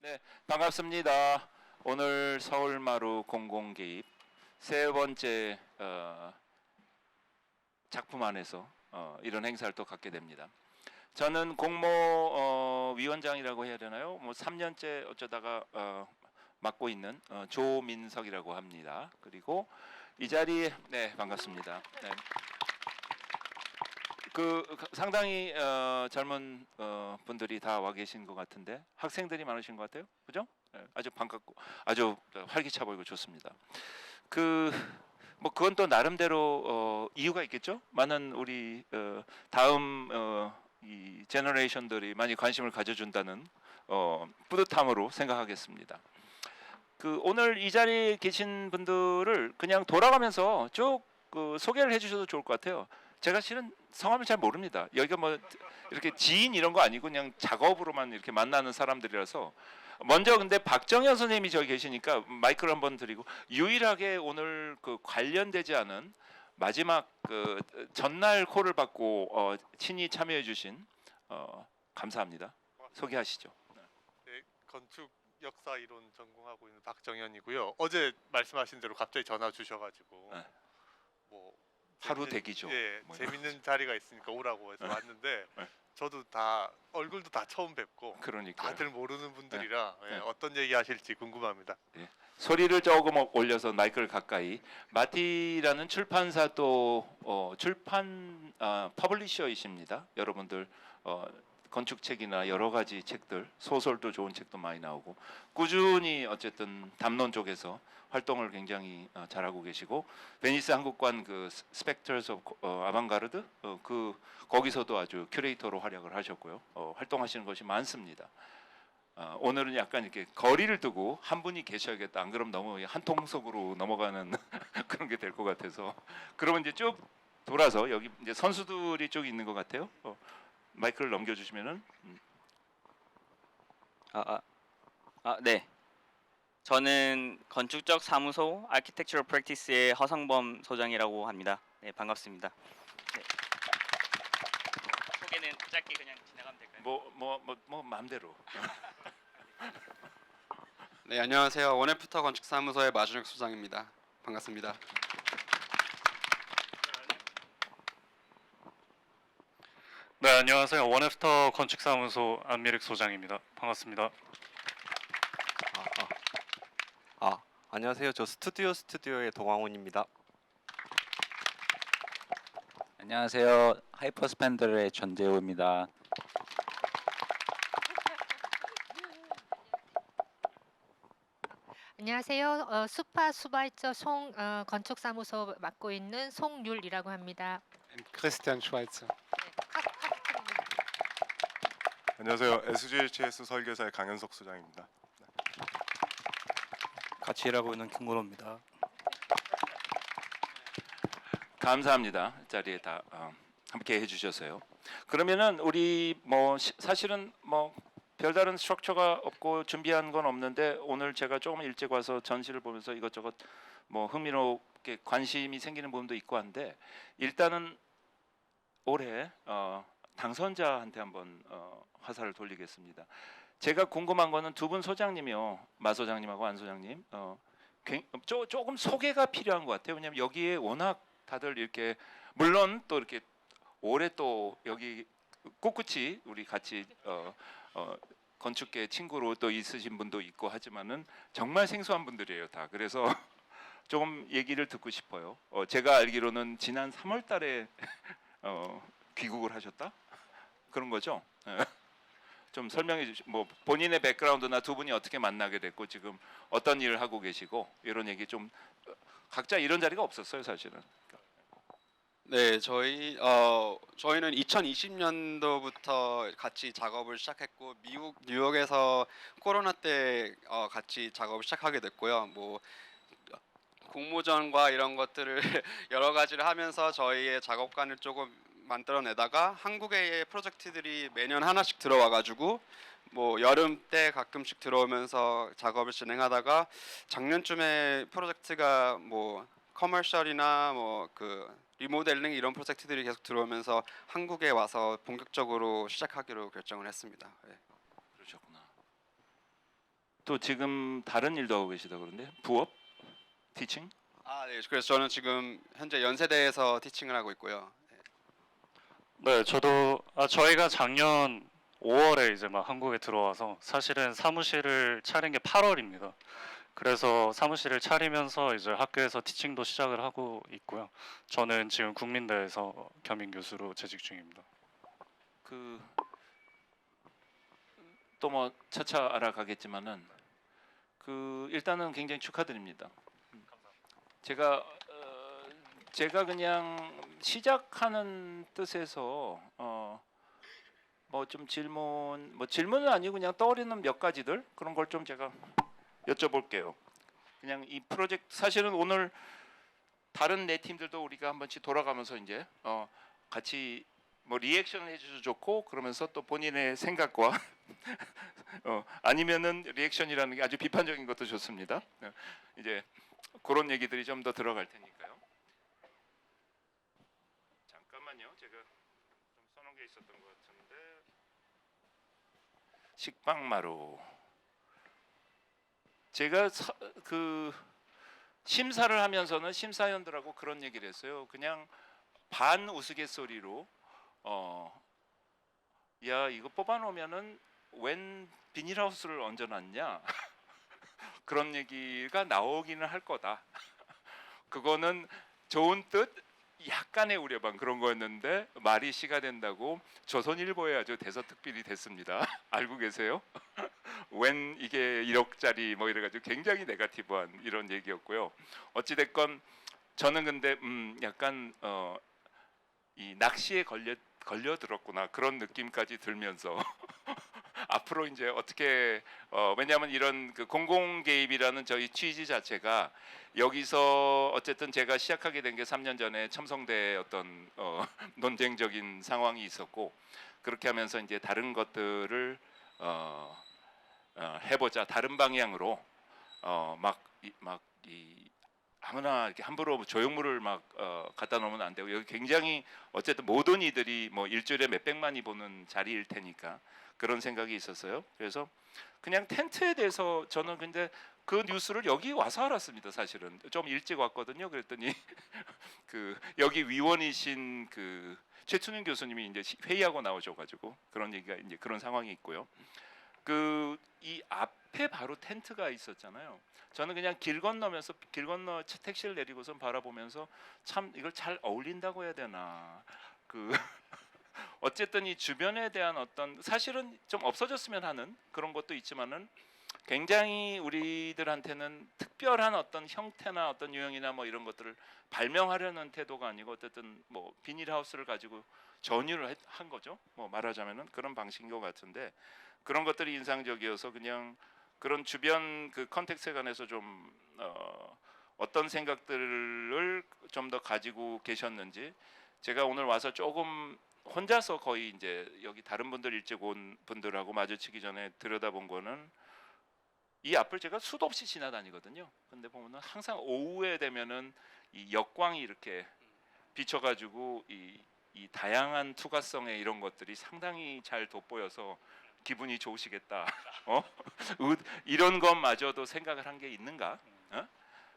네, 반갑습니다. 오늘 서울마루 공공개입 세 번째 작품 안에서 이런 행사를 또 갖게 됩니다. 저는 공모 위원장이라고 해야 되나요? 뭐 3년째 어쩌다가 맡고 있는 조민석이라고 합니다. 그리고 이 자리에 네, 반갑습니다. 네. 상당히 젊은 분들이 다 와 계신 것 같은데 학생들이 많으신 것 같아요, 그죠? 네, 아주 반갑고 아주 활기차 보이고 좋습니다. 뭐 그건 또 나름대로 이유가 있겠죠. 많은 우리 다음 이 제너레이션들이 많이 관심을 가져준다는 뿌듯함으로 생각하겠습니다. 오늘 이 자리에 계신 분들을 그냥 돌아가면서 쭉 소개를 해주셔도 좋을 것 같아요. 제가 실은 성함을 잘 모릅니다. 여기가 뭐 이렇게 지인 이런 거 아니고 그냥 작업으로만 이렇게 만나는 사람들이라서 먼저 근데 박정현 선생님이 저기 계시니까 마이크를 한번 드리고 유일하게 오늘 관련되지 않은 마지막 전날 콜을 받고 친히 참여해 주신 감사합니다. 소개하시죠. 네, 건축 역사 이론 전공하고 있는 박정현이고요. 어제 말씀하신 대로 갑자기 전화 주셔가지고 네. 뭐 하루 대기죠. 예, 뭐 재밌는 자리가 있으니까 오라고 해서 왔는데 네. 저도 다 얼굴도 다 처음 뵙고 그러니까요. 다들 모르는 분들이라 네. 어떤 얘기 하실지 궁금합니다. 예. 소리를 조금 올려서 마이크를 가까이. 마티라는 출판사 또 출판 퍼블리셔이십니다. 여러분들 건축책이나 여러 가지 책들, 소설도 좋은 책도 많이 나오고 꾸준히 어쨌든 담론 쪽에서 활동을 굉장히 잘하고 계시고 베니스 한국관 스펙터스 오브 아방가르드 거기서도 아주 큐레이터로 활약을 하셨고요. 활동하시는 것이 많습니다. 오늘은 약간 이렇게 거리를 두고 한 분이 계셔야겠다. 안 그러면 너무 한 통속으로 넘어가는 그런 게 될 것 같아서. 그러면 이제 쭉 돌아서 여기 이제 선수들이 쭉 있는 것 같아요. 마이크를 넘겨주시면은. 네. 저는 건축적 사무소 아키텍처럴 프랙티스의 허성범 소장이라고 합니다. 네, 반갑습니다. 네. 소개는 짧게 그냥 지나가면 될까요? 뭐 마음대로. 네, 안녕하세요. 원애프터 건축사무소의 마준혁 소장입니다. 반갑습니다. 네, 안녕하세요. 원애프터 건축사무소 안미륵 소장입니다. 반갑습니다. 안녕하세요. 저 스튜디오의 동광훈입니다. 안녕하세요. 하이퍼스팬들의 전재우입니다. 안녕하세요. 수파 수바이처 송 건축사무소 맡고 있는 송율이라고 합니다. 크리스티안 슈와이츠. 안녕하세요. SGHS 설계사의 강현석 소장입니다. 같이 일하고 있는 김건호입니다. 감사합니다. 자리에 다 함께 해주셔서요. 그러면은 우리 사실은 별다른 스트럭처가 없고 준비한 건 없는데 오늘 제가 조금 일찍 와서 전시를 보면서 이것저것 흥미롭게 관심이 생기는 부분도 있고 한데 일단은 올해 당선자한테 한번 화살을 돌리겠습니다. 제가 궁금한 거는 두 분 소장님이요, 마 소장님하고 안 소장님, 조금 소개가 필요한 것 같아요. 왜냐하면 여기에 워낙 다들 이렇게 물론 또 이렇게 올해 또 여기 꿋꿋이 우리 같이 건축계 친구로 또 있으신 분도 있고 하지만은 정말 생소한 분들이에요 다. 그래서 조금 얘기를 듣고 싶어요. 제가 알기로는 지난 3월달에 귀국을 하셨다 그런 거죠. 좀 설명해 주시. 본인의 백그라운드나 두 분이 어떻게 만나게 됐고 지금 어떤 일을 하고 계시고 이런 얘기 좀 각자 이런 자리가 없었어요 사실은. 네, 저희는 2020년도부터 같이 작업을 시작했고 뉴욕에서 코로나 때 같이 작업을 시작하게 됐고요. 공모전과 이런 것들을 여러 가지를 하면서 저희의 작업관을 조금 만들어내다가 한국의 프로젝트들이 매년 하나씩 들어와가지고 여름 때 가끔씩 들어오면서 작업을 진행하다가 작년쯤에 프로젝트가 커머셜이나 리모델링 이런 프로젝트들이 계속 들어오면서 한국에 와서 본격적으로 시작하기로 결정을 했습니다. 네. 그러셨구나. 또 지금 다른 일도 하고 계시다 그런데 부업? 티칭? 네. 그래서 저는 지금 현재 연세대에서 티칭을 하고 있고요. 네, 저도 저희가 작년 5월에 이제 막 한국에 들어와서 사실은 사무실을 차린 게 8월입니다. 그래서 사무실을 차리면서 이제 학교에서 티칭도 시작을 하고 있고요. 저는 지금 국민대에서 겸임 교수로 재직 중입니다. 그 또 뭐 차차 알아가겠지만은 그 일단은 굉장히 축하드립니다. 제가 그냥 시작하는 뜻에서 뭐 좀 질문은 아니고 그냥 떠오르는 몇 가지들 그런 걸 좀 제가 여쭤볼게요. 그냥 이 프로젝트 사실은 오늘 다른 네 팀들도 우리가 한 번씩 돌아가면서 이제 같이 뭐 리액션을 해주셔도 좋고 그러면서 또 본인의 생각과 아니면은 리액션이라는 게 아주 비판적인 것도 좋습니다. 이제 그런 얘기들이 좀 더 들어갈 테니까요. 잠깐만요. 제가 좀 써놓은 게 있었던 것 같은데 식빵마루. 제가 그 심사를 하면서는 심사위원들하고 그런 얘기를 했어요. 그냥 반 우스갯소리로 야 이거 뽑아놓으면은 웬 비닐하우스를 얹어놨냐 그런 얘기가 나오기는 할 거다. 그거는 좋은 뜻 약간의 우려반 그런 거였는데 말이 시가 된다고 조선일보에 아주 대서특필이 됐습니다. 알고 계세요? 웬 이게 1억짜리 뭐 이래가지고 굉장히 네거티브한 이런 얘기였고요. 어찌됐건 저는 근데 약간 이 낚시에 걸려들었구나 그런 느낌까지 들면서 앞으로 이제 어떻게 왜냐하면 이런 그 공공 개입이라는 저희 취지 자체가 여기서 어쨌든 제가 시작하게 된 게 3년 전에 첨성대 어떤 논쟁적인 상황이 있었고 그렇게 하면서 이제 다른 것들을 해보자 다른 방향으로 아무나 이렇게 함부로 조형물을 막 갖다 놓으면 안 되고 여기 굉장히 어쨌든 모든 이들이 뭐 일주일에 몇백만이 보는 자리일 테니까 그런 생각이 있었어요. 그래서 그냥 텐트에 대해서 저는 근데 그 뉴스를 여기 와서 알았습니다. 사실은 좀 일찍 왔거든요. 그랬더니 그 여기 위원이신 그 최춘윤 교수님이 이제 회의하고 나오셔가지고 그런 얘기가 이제 그런 상황이 있고요. 그 이 앞에 바로 텐트가 있었잖아요. 저는 그냥 길 건너 택시를 내리고선 바라보면서 참 이걸 잘 어울린다고 해야 되나 그 어쨌든 이 주변에 대한 어떤 사실은 좀 없어졌으면 하는 그런 것도 있지만은 굉장히 우리들한테는 특별한 어떤 형태나 어떤 유형이나 뭐 이런 것들을 발명하려는 태도가 아니고 어쨌든 뭐 비닐하우스를 가지고 전유를 한 거죠. 뭐 말하자면은 그런 방식인 것 같은데 그런 것들이 인상적이어서 그냥 그런 주변 그 컨텍스트에 관해서 좀 어떤 생각들을 좀 더 가지고 계셨는지 제가 오늘 와서 조금 혼자서 거의 이제 여기 다른 분들 일찍 온 분들하고 마주치기 전에 들여다본 거는 이 앞을 제가 수도 없이 지나다니거든요. 근데 보면은 항상 오후에 되면은 이 역광이 이렇게 비춰가지고 이 다양한 투과성의 이런 것들이 상당히 잘 돋보여서 기분이 좋으시겠다. 이런 것마저도 생각을 한 게 있는가?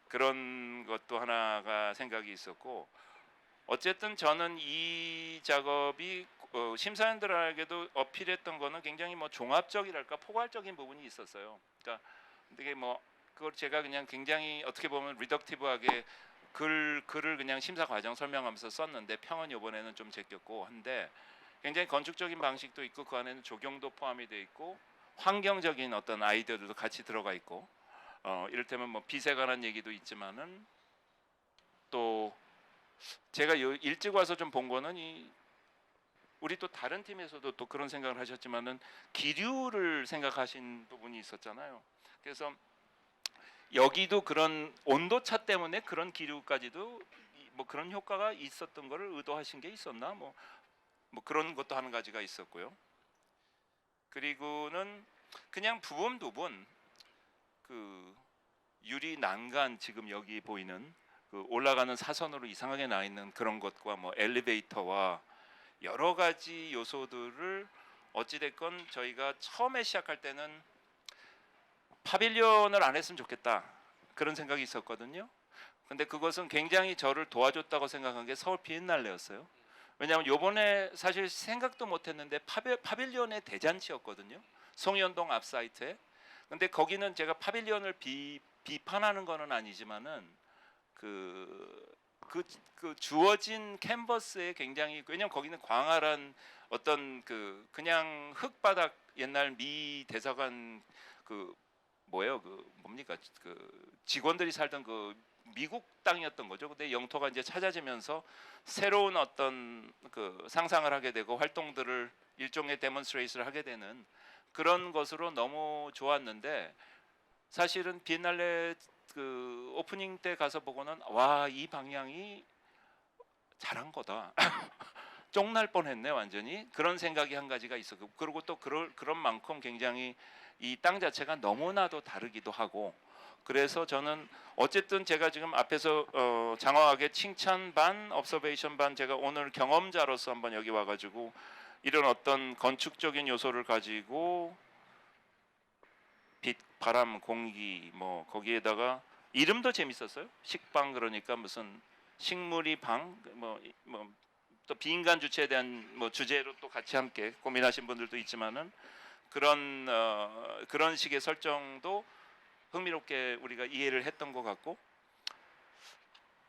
그런 것도 하나가 생각이 있었고 어쨌든 저는 이 작업이 심사위원들에게도 어필했던 거는 굉장히 뭐 종합적이랄까 포괄적인 부분이 있었어요. 그러니까 되게 뭐 그걸 제가 그냥 굉장히 어떻게 보면 리덕티브하게 글을 그냥 심사 과정 설명하면서 썼는데 평은 이번에는 좀 제꼈고 한데 굉장히 건축적인 방식도 있고 그 안에는 조경도 포함이 돼 있고 환경적인 어떤 아이디어들도 같이 들어가 있고 이를테면 뭐 빛에 관한 얘기도 있지만은 또 제가 일찍 와서 좀 본 거는 우리 또 다른 팀에서도 또 그런 생각을 하셨지만은 기류를 생각하신 부분이 있었잖아요. 그래서 여기도 그런 온도차 때문에 그런 기류까지도 뭐 그런 효과가 있었던 거를 의도하신 게 있었나 뭐 그런 것도 한 가지가 있었고요. 그리고는 그냥 부분 그 유리 난간 지금 여기 보이는 그 올라가는 사선으로 이상하게 나 있는 그런 것과 뭐 엘리베이터와 여러 가지 요소들을 어찌 됐건 저희가 처음에 시작할 때는 파빌리온을 안 했으면 좋겠다 그런 생각이 있었거든요. 근데 그것은 굉장히 저를 도와줬다고 생각한 게 서울 비엔날레였어요. 왜냐하면 요번에 사실 생각도 못했는데 파빌리온의 대잔치였거든요. 송현동 앞사이트에. 근데 거기는 제가 파빌리온을 비판하는 거는 아니지만은 그 주어진 캔버스에 굉장히, 왜냐면 거기는 광활한 어떤 그냥 흙바닥, 옛날 미 대사관 뭡니까 직원들이 살던 미국 땅이었던 거죠. 근데 영토가 이제 찾아지면서 새로운 어떤 상상을 하게 되고 활동들을 일종의 데몬스트레이션을 하게 되는 그런 것으로 너무 좋았는데, 사실은 비엔날레 오프닝 때 가서 보고는 와, 이 방향이 잘한 거다. 쫑날 뻔했네 완전히. 그런 생각이 한 가지가 있었고, 그리고 또 그런 만큼 굉장히 이 땅 자체가 너무나도 다르기도 하고, 그래서 저는 어쨌든 제가 지금 앞에서 장황하게 칭찬 반, observation 반, 제가 오늘 경험자로서 한번 여기 와가지고 이런 어떤 건축적인 요소를 가지고 빛, 바람, 공기, 뭐 거기에다가 이름도 재밌었어요. 식방, 그러니까 무슨 식물이 방, 또 비인간 주체에 대한 주제로 또 같이 함께 고민하신 분들도 있지만은 그런 식의 설정도 흥미롭게 우리가 이해를 했던 것 같고,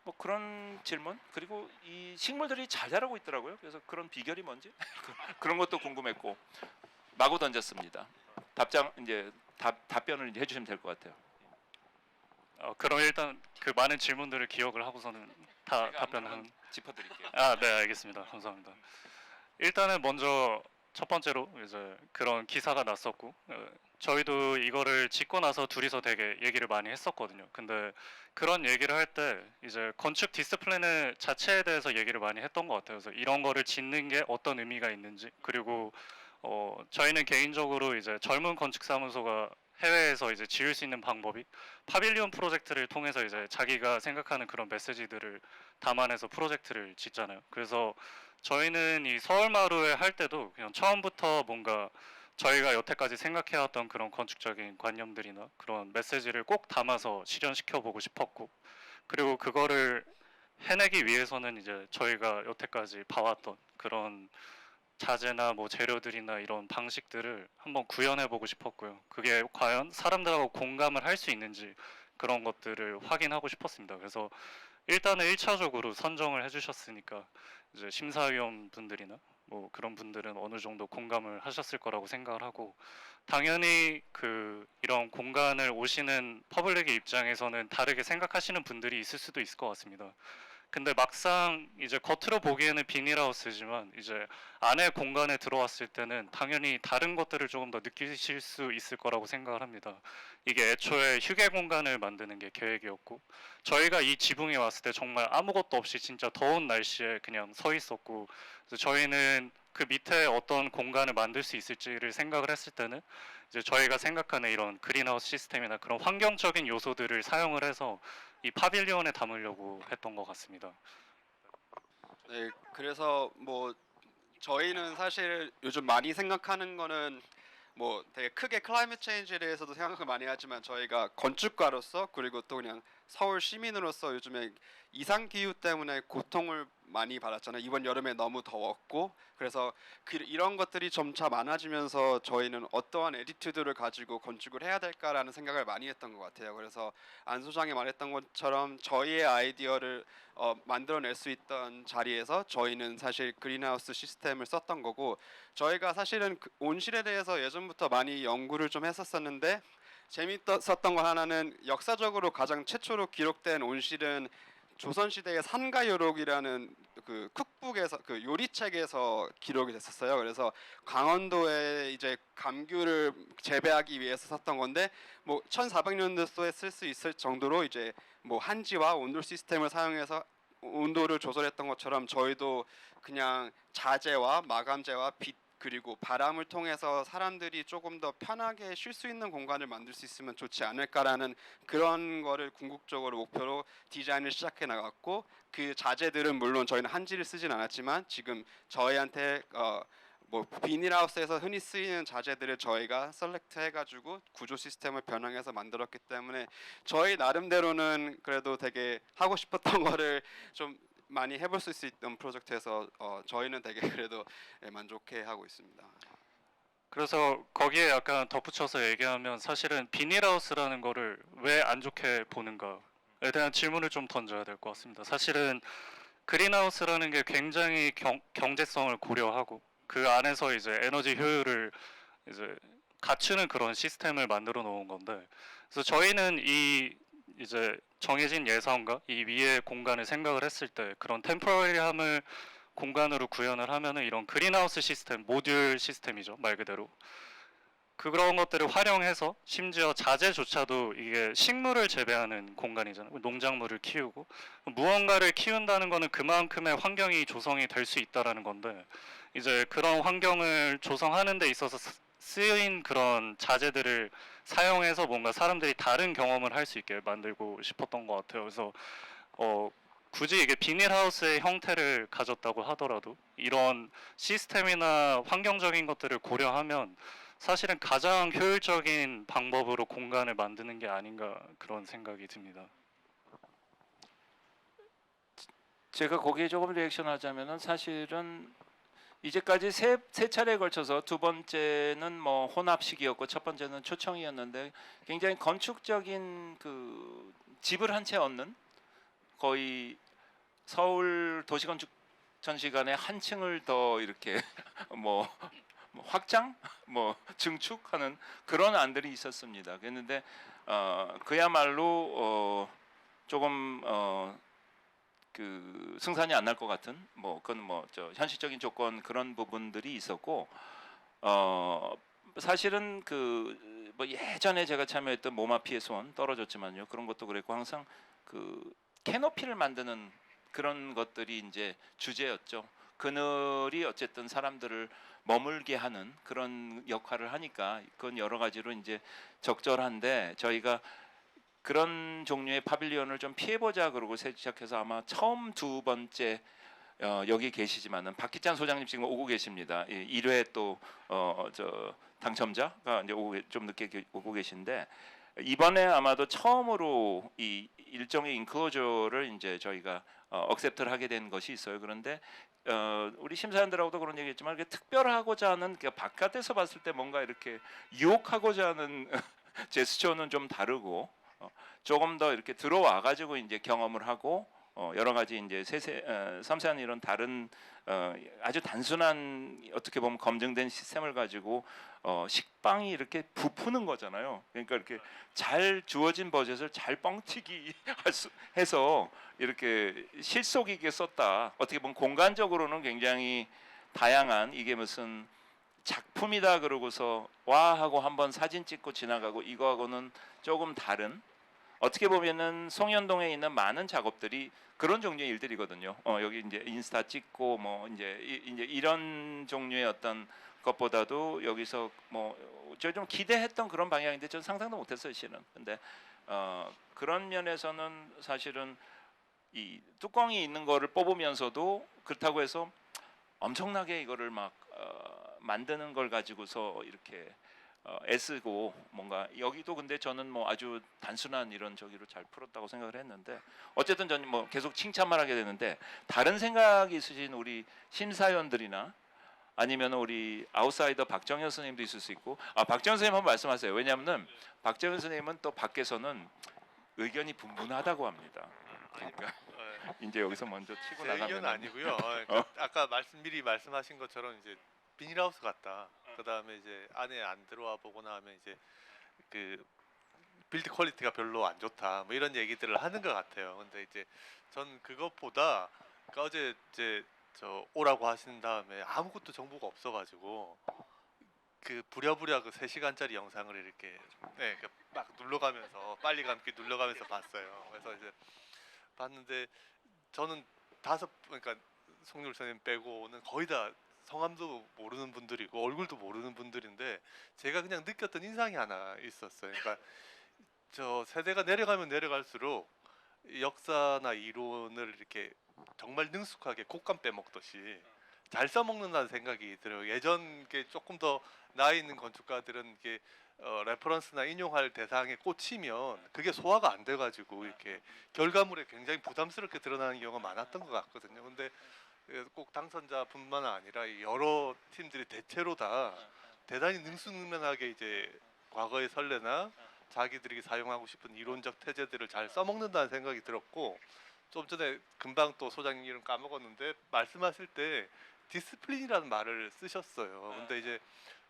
뭐 그런 질문, 그리고 이 식물들이 잘 자라고 있더라고요. 그래서 그런 비결이 뭔지 그런 것도 궁금했고 마구 던졌습니다. 답변을 이제 해주시면 될 것 같아요. 그럼 일단 그 많은 질문들을 기억을 하고서는 다 제가 답변하는. 한번 짚어드릴게요. 네, 알겠습니다. 감사합니다. 일단은 먼저 첫 번째로 이제 그런 기사가 났었고, 저희도 이거를 짓고 나서 둘이서 되게 얘기를 많이 했었거든요. 근데 그런 얘기를 할 때 이제 건축 디스플레인 자체에 대해서 얘기를 많이 했던 것 같아요. 그래서 이런 거를 짓는 게 어떤 의미가 있는지, 그리고 저희는 개인적으로 이제 젊은 건축 사무소가 해외에서 이제 지을 수 있는 방법이 파빌리온 프로젝트를 통해서 이제 자기가 생각하는 그런 메시지들을 담아내서 프로젝트를 짓잖아요. 그래서 저희는 이 서울마루에 할 때도 그냥 처음부터 뭔가 저희가 여태까지 생각해왔던 그런 건축적인 관념들이나 그런 메시지를 꼭 담아서 실현시켜 보고 싶었고, 그리고 그거를 해내기 위해서는 이제 저희가 여태까지 봐왔던 그런 자재나 뭐 재료들이나 이런 방식들을 한번 구현해 보고 싶었고요. 그게 과연 사람들하고 공감을 할 수 있는지 그런 것들을 확인하고 싶었습니다. 그래서 일단은 1차적으로 선정을 해주셨으니까 이제 심사위원 분들이나 뭐 그런 분들은 어느 정도 공감을 하셨을 거라고 생각을 하고, 당연히 이런 공간을 오시는 퍼블릭의 입장에서는 다르게 생각하시는 분들이 있을 수도 있을 것 같습니다. 근데 막상 이제 겉으로 보기에는 비닐하우스지만 이제 안에 공간에 들어왔을 때는 당연히 다른 것들을 조금 더 느끼실 수 있을 거라고 생각을 합니다. 이게 애초에 휴게 공간을 만드는 게 계획이었고, 저희가 이 지붕에 왔을 때 정말 아무것도 없이 진짜 더운 날씨에 그냥 서 있었고, 그래서 저희는 그 밑에 어떤 공간을 만들 수 있을지를 생각을 했을 때는 이제 저희가 생각하는 이런 그린하우스 시스템이나 그런 환경적인 요소들을 사용을 해서 이 파빌리온에 담으려고 했던 것 같습니다. 네, 그래서 뭐 저희는 사실 요즘 많이 생각하는 거는 뭐 되게 크게 클라이밋 체인지에 대해서도 생각을 많이 하지만, 저희가 건축가로서 그리고 또 그냥 서울 시민으로서 요즘에 이상 기후 때문에 고통을 많이 받았잖아요. 이번 여름에 너무 더웠고, 그래서 이런 것들이 점차 많아지면서 저희는 어떠한 애티튜드를 가지고 건축을 해야 될까라는 생각을 많이 했던 것 같아요. 그래서 안 소장이 말했던 것처럼 저희의 아이디어를 만들어낼 수 있던 자리에서 저희는 사실 그린하우스 시스템을 썼던 거고, 저희가 사실은 온실에 대해서 예전부터 많이 연구를 좀 했었었는데, 재밌었던 거 하나는 역사적으로 가장 최초로 기록된 온실은 조선시대의 산가요록이라는 그 쿡북에서 그 요리책에서 기록이 됐었어요. 그래서 강원도에 이제 감귤을 재배하기 위해서 썼던 건데, 뭐 1400년도에 쓸 수 있을 정도로 이제 뭐 한지와 온돌 시스템을 사용해서 온도를 조절했던 것처럼, 저희도 그냥 자재와 마감재와 빛 그리고 바람을 통해서 사람들이 조금 더 편하게 쉴 수 있는 공간을 만들 수 있으면 좋지 않을까라는 그런 거를 궁극적으로 목표로 디자인을 시작해 나갔고, 그 자재들은 물론 저희는 한지를 쓰진 않았지만 지금 저희한테 뭐 비닐하우스에서 흔히 쓰이는 자재들을 저희가 셀렉트 해가지고 구조 시스템을 변형해서 만들었기 때문에 저희 나름대로는 그래도 되게 하고 싶었던 거를 좀 많이 해볼 수 있던 프로젝트에서 저희는 되게 그래도 만족해 하고 있습니다. 그래서 거기에 약간 덧붙여서 얘기하면 사실은 비닐하우스라는 거를 왜 안 좋게 보는가에 대한 질문을 좀 던져야 될 것 같습니다. 사실은 그린하우스라는 게 굉장히 경제성을 고려하고 그 안에서 이제 에너지 효율을 이제 갖추는 그런 시스템을 만들어 놓은 건데, 그래서 저희는 이 이제 정해진 예산과 이 위의 공간을 생각을 했을 때 그런 템포러리함을 공간으로 구현을 하면은 이런 그린하우스 시스템, 모듈 시스템이죠, 말 그대로. 그런 것들을 활용해서 심지어 자재조차도 이게 식물을 재배하는 공간이잖아요. 농작물을 키우고 무언가를 키운다는 거는 그만큼의 환경이 조성이 될 수 있다라는 건데, 이제 그런 환경을 조성하는 데 있어서 쓰인 그런 자재들을 사용해서 뭔가 사람들이 다른 경험을 할 수 있게 만들고 싶었던 것 같아요. 그래서 굳이 이게 비닐하우스의 형태를 가졌다고 하더라도 이런 시스템이나 환경적인 것들을 고려하면 사실은 가장 효율적인 방법으로 공간을 만드는 게 아닌가 그런 생각이 듭니다. 제가 거기에 조금 리액션하자면은 사실은 이제까지 세 차례에 걸쳐서 두 번째는 뭐 혼합식이었고 첫 번째는 초청이었는데 굉장히 건축적인 그 집을 한 채 얻는, 거의 서울 도시건축 전시관의 한 층을 더 이렇게 뭐 확장, 뭐 증축하는 그런 안들이 있었습니다. 그랬는데 그야말로 조금 그 승산이 안 날 것 같은, 뭐 그건 뭐 저 현실적인 조건 그런 부분들이 있었고, 사실은 그 뭐 예전에 제가 참여했던 모마피의 손 떨어졌지만요, 그런 것도 그랬고 항상 그 캐노피를 만드는 그런 것들이 이제 주제였죠. 그늘이 어쨌든 사람들을 머물게 하는 그런 역할을 하니까 그건 여러 가지로 이제 적절한데, 저희가 그런 종류의 파빌리온을 좀 피해보자 그러고 시작해서 아마 처음 두 번째 여기 계시지만은 박기찬 소장님 지금 오고 계십니다. 1회 또 저 당첨자가 이제 좀 늦게 오고 계신데, 이번에 아마도 처음으로 이 일종의 인클로저를 이제 저희가 억셉트를 하게 된 것이 있어요. 그런데 우리 심사위원들하고도 그런 얘기했지만 이렇게 특별하고자 하는, 그러니까 바깥에서 봤을 때 뭔가 이렇게 유혹하고자 하는 제스처는 좀 다르고 조금 더 이렇게 들어와 가지고 이제 경험을 하고 여러 가지 이제 섬세한 이런 다른 아주 단순한 어떻게 보면 검증된 시스템을 가지고 식빵이 이렇게 부푸는 거잖아요. 그러니까 이렇게 잘 주어진 버젯을 잘 뻥튀기 해서 이렇게 실속 있게 썼다. 어떻게 보면 공간적으로는 굉장히 다양한, 이게 무슨 작품이다 그러고서 와 하고 한번 사진 찍고 지나가고 이거하고는 조금 다른, 어떻게 보면은 송현동에 있는 많은 작업들이 그런 종류의 일들이거든요. 여기 이제 인스타 찍고 뭐 이제 이런 종류의 어떤 것보다도 여기서 뭐 저 좀 기대했던 그런 방향인데 전 상상도 못했어요, 실은. 근데 그런 면에서는 사실은 이 뚜껑이 있는 거를 뽑으면서도 그렇다고 해서 엄청나게 이거를 막 만드는 걸 가지고서 이렇게 애쓰고 뭔가 여기도, 근데 저는 뭐 아주 단순한 이런 저기로 잘 풀었다고 생각을 했는데, 어쨌든 저는 뭐 계속 칭찬만 하게 되는데, 다른 생각이 있으신 우리 심사위원들이나 아니면 우리 아웃사이더 박정현 선생님도 있을 수 있고, 박정현 선생님 한번 말씀하세요. 왜냐하면 박정현 선생님은 또 밖에서는 의견이 분분하다고 합니다. 그러니까 이제 여기서 먼저 치고 제 의견은 나가면 아니고요. 아까 미리 말씀하신 것처럼 이제 비닐하우스 같다. 그 다음에 이제 안에 안 들어와 보고 나면 이제 그 빌드 퀄리티가 별로 안 좋다. 뭐 이런 얘기들을 하는 것 같아요. 근데 이제 전 그것보다 그러니까 어제 이제 저 오라고 하신 다음에 아무것도 정보가 없어가지고 그 부랴부랴 그 3시간짜리 영상을 이렇게 막 눌러가면서 빨리 감기 눌러가면서 봤어요. 그래서 이제 봤는데 저는 그러니까 송률 선생님 빼고는 거의 다 성함도 모르는 분들이고 얼굴도 모르는 분들인데, 제가 그냥 느꼈던 인상이 하나 있었어요. 그러니까 저 세대가 내려가면 내려갈수록 역사나 이론을 이렇게 정말 능숙하게 곶감 빼먹듯이 잘 써먹는다는 생각이 들어요. 예전 게 조금 더 나이 있는 건축가들은 이게 레퍼런스나 인용할 대상에 꽂히면 그게 소화가 안 돼가지고 이렇게 결과물에 굉장히 부담스럽게 드러나는 경우가 많았던 것 같거든요. 근데 꼭 당선자뿐만 아니라 이 여러 팀들이 대체로 다 대단히 능수능란하게 이제 과거의 선례나 자기들이 사용하고 싶은 이론적 태제들을 잘 써먹는다는 생각이 들었고, 좀 전에 금방 또 소장님 이름 까먹었는데 말씀하실 때 디스플린이라는 말을 쓰셨어요. 근데 이제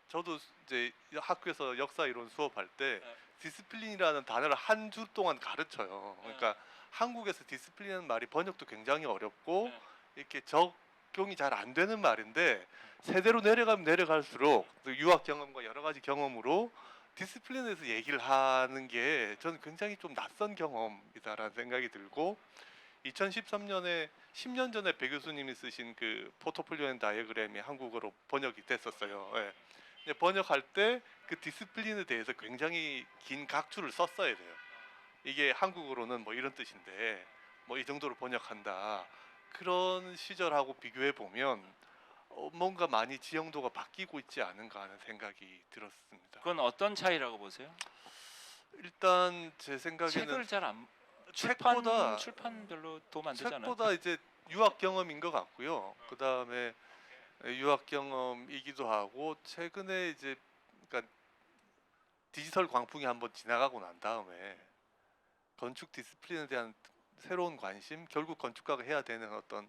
저도 이제 학교에서 역사 이론 수업할 때 디스플린이라는 단어를 한 주 동안 가르쳐요. 그러니까 한국에서 디스플린이라는 말이 번역도 굉장히 어렵고 이렇게 적용이 잘 안 되는 말인데, 세대로 내려가면 내려갈수록 또 유학 경험과 여러 가지 경험으로 디스플린에 대해서 얘기를 하는 게 저는 굉장히 좀 낯선 경험이다라는 생각이 들고, 2013년에 10년 전에 배 교수님이 쓰신 그 포트폴리오 앤 다이어그램이 한국어로 번역이 됐었어요. 예. 근데 번역할 때 그 디스플린에 대해서 굉장히 긴 각주를 썼어야 돼요. 이게 한국어로는 뭐 이런 뜻인데 뭐 이 정도로 번역한다. 그런 시절하고 비교해 보면 뭔가 많이 지형도가 바뀌고 있지 않은가 하는 생각이 들었습니다. 그건 어떤 차이라고 보세요? 일단 제 생각에는 책을 잘안 책보다 출판 별로 도움 안 되잖아요. 책보다 이제 유학 경험인 것 같고요. 그 다음에 유학 경험이기도 하고, 최근에 이제 그러니까 디지털 광풍이 한번 지나가고 난 다음에 건축 디스플린에 대한 새로운 관심, 결국 건축가가 해야 되는 어떤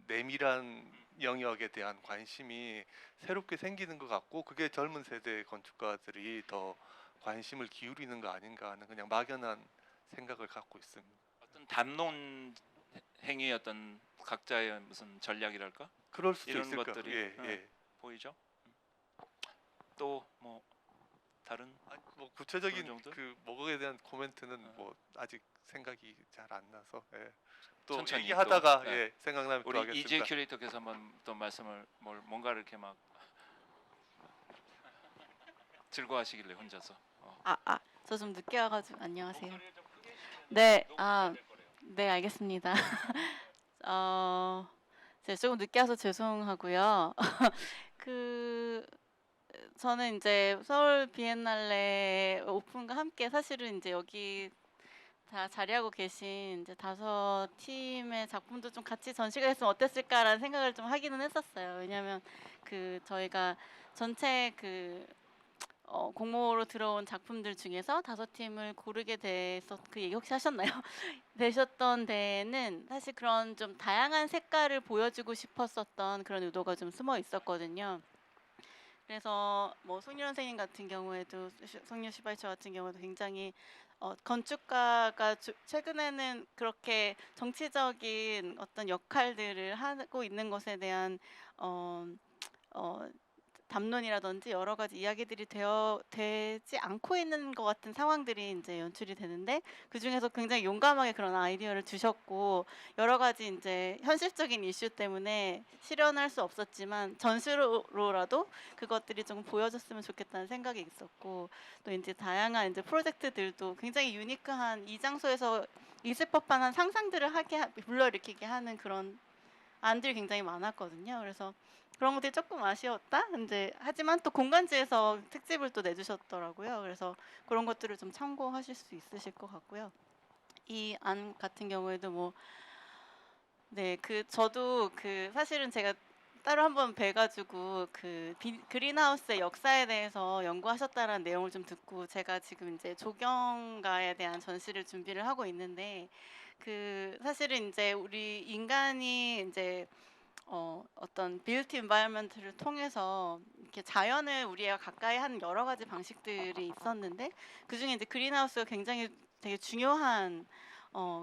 내밀한 영역에 대한 관심이 새롭게 생기는 것 같고, 그게 젊은 세대 건축가들이 더 관심을 기울이는 거 아닌가 하는 그냥 막연한 생각을 갖고 있습니다. 어떤 담론 행위 어떤 각자의 무슨 전략이랄까 그럴 수도 이런 있을 것 것들이 예. 보이죠. 또 뭐 다른 뭐 구체적인 어느 정도? 그 뭐에 대한 코멘트는 뭐 아직 생각이 잘 안 나서 또 천천히 얘기하다가 또, 생각나면 또 우리 하겠습니다. 이재 큐레이터께서 한번 또 말씀을 뭔가를 이렇게 막 즐거워하시길래 혼자서. 저 좀 늦게 와가지고 안녕하세요. 네, 네 알겠습니다. 제가 조금 늦게 와서 죄송하고요. 저는 이제 서울 비엔날레 오픈과 함께 사실은 이제 여기 다 자리하고 계신 이제 5팀의 작품도 좀 같이 전시가 했으면 어땠을까라는 생각을 좀 하기는 했었어요. 왜냐하면 저희가 전체 공모로 들어온 작품들 중에서 5팀을 고르게 돼서 그 얘기 혹시 하셨나요? 되셨던 데에는 사실 그런 좀 다양한 색깔을 보여주고 싶었었던 그런 의도가 좀 숨어 있었거든요. 그래서 뭐 송유 선생님 같은 경우에도 송유 슈바이처 같은 경우도 굉장히 건축가가 최근에는 그렇게 정치적인 어떤 역할들을 하고 있는 것에 대한 담론이라든지 여러 가지 이야기들이 되지 않고 있는 것 같은 상황들이 이제 연출이 되는데, 그 중에서 굉장히 용감하게 그런 아이디어를 주셨고, 여러 가지 이제 현실적인 이슈 때문에 실현할 수 없었지만 전시로라도 그것들이 좀 보여줬으면 좋겠다는 생각이 있었고, 또 이제 다양한 이제 프로젝트들도 굉장히 유니크한 이 장소에서 있을 법한 상상들을 불러일으키게 하는 그런 안들이 굉장히 많았거든요. 그래서 그런 것들이 조금 아쉬웠다. 근데 하지만 또 공간지에서 특집을 또 내주셨더라고요. 그래서 그런 것들을 좀 참고하실 수 있으실 것 같고요. 이 안 같은 경우에도 저도 사실은 제가 따로 한번 뵈가지고 그린하우스의 역사에 대해서 연구하셨다라는 내용을 좀 듣고, 제가 지금 이제 조경가에 대한 전시를 준비를 하고 있는데, 사실은 이제 우리 인간이 이제 어떤 빌트 인바이러먼트를 통해서 이렇게 자연을 우리가 가까이 하는 여러 가지 방식들이 있었는데, 그중에 이제 그린하우스가 굉장히 되게 중요한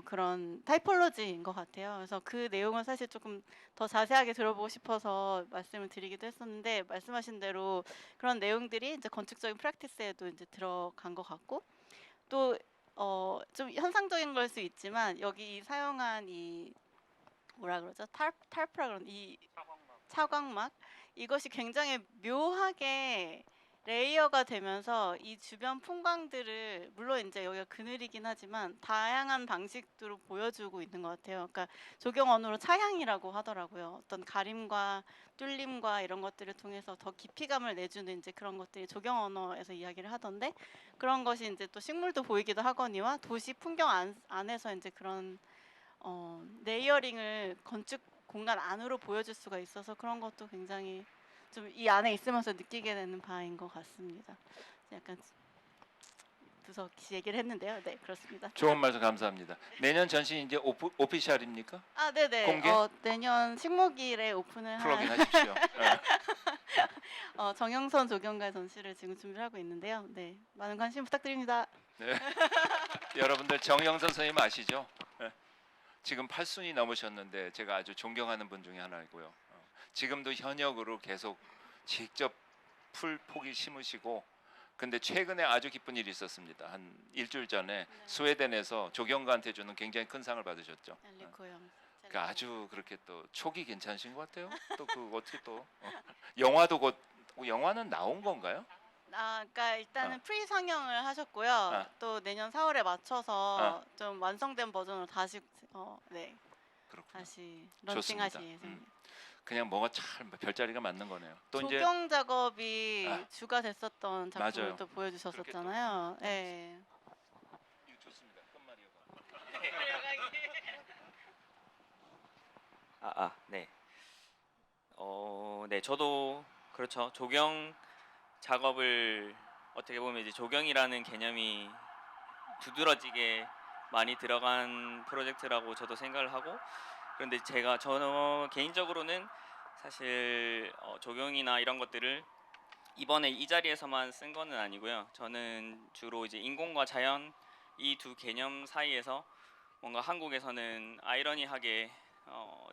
그런 타이폴로지인 것 같아요. 그래서 그 내용을 사실 조금 더 자세하게 들어보고 싶어서 말씀을 드리기도 했었는데, 말씀하신 대로 그런 내용들이 이제 건축적인 프랙티스에도 이제 들어간 것 같고, 또 좀 현상적인 걸 수 있지만 여기 사용한 이 뭐라 그러죠? 탈프라 그런 이 차광막, 이것이 굉장히 묘하게 레이어가 되면서 이 주변 풍광들을 물론 이제 여기가 그늘이긴 하지만 다양한 방식으로 보여주고 있는 것 같아요. 그러니까 조경 언어로 차향이라고 하더라고요. 어떤 가림과 뚫림과 이런 것들을 통해서 더 깊이감을 내주는 이제 그런 것들이 조경 언어에서 이야기를 하던데 그런 것이 이제 또 식물도 보이기도 하거니와 도시 풍경 안에서 이제 그런 레이어링을 건축 공간 안으로 보여줄 수가 있어서 그런 것도 굉장히 좀 이 안에 있으면서 느끼게 되는 바인 것 같습니다. 약간 두서없이 얘기를 했는데요. 네, 그렇습니다. 좋은 말씀 감사합니다. 내년 전시 이제 오피셜입니까? 아, 네네. 공개? 내년 식목일에 오픈을 플러그인 할 하십시오. 네. 정영선 조경가 전시를 지금 준비를 하고 있는데요. 네, 많은 관심 부탁드립니다. 네. 여러분들 정영선 선생님 아시죠? 네. 지금 8순이 넘으셨는데 제가 아주 존경하는 분 중에 하나이고요. 지금도 현역으로 계속 직접 풀 포기 심으시고 근데 최근에 아주 기쁜 일이 있었습니다. 한 일주일 전에 스웨덴에서 조경가한테 주는 굉장히 큰 상을 받으셨죠. 엘리코영. 그러니까 아주 그렇게 또 촉이 괜찮으신 것 같아요. 또 그 어떻게 또 영화도 곧 영화는 나온 건가요? 그러니까 일단은 프리 상영을 하셨고요. 또 내년 4월에 맞춰서 좀 완성된 버전으로 다시 네, 그렇구나. 다시 좋습니다. 런칭하실 예정입니다. 그냥 뭐가 참 별자리가 맞는 거네요. 또 이제 조경 작업이 주가 됐었던 작품을 맞아요. 또 보여주셨었잖아요. 네. 이거 좋습니다. 끝말이어가. 네. 네, 저도 그렇죠. 조경 작업을 어떻게 보면 이제 조경이라는 개념이 두드러지게 많이 들어간 프로젝트라고 저도 생각을 하고 그런데 저는 개인적으로는 사실 조경이나 이런 것들을 이번에 이 자리에서만 쓴 거는 아니고요. 저는 주로 이제 인공과 자연 이 두 개념 사이에서 뭔가 한국에서는 아이러니하게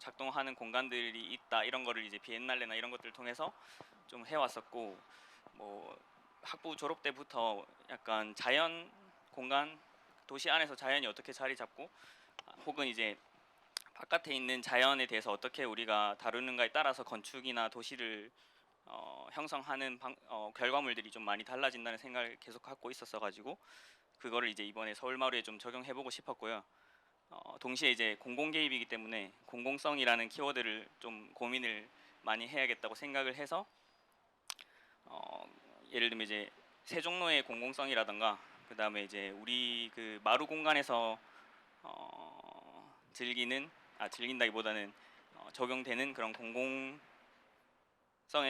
작동하는 공간들이 있다 이런 거를 이제 비엔날레나 이런 것들을 통해서 좀 해왔었고 뭐 학부 졸업 때부터 약간 자연 공간 도시 안에서 자연이 어떻게 자리 잡고 혹은 이제 바깥에 있는 자연에 대해서 어떻게 우리가 다루는가에 따라서 건축이나 도시를 형성하는 결과물들이 좀 많이 달라진다는 생각을 계속 갖고 있었어가지고 그거를 이제 이번에 서울마루에 좀 적용해보고 싶었고요. 동시에 이제 공공 개입이기 때문에 공공성이라는 키워드를 좀 고민을 많이 해야겠다고 생각을 해서 예를 들면 이제 세종로의 공공성이라던가 그 다음에 이제 우리 그 마루 공간에서 즐긴다기보다는 적용되는 그런 공공성의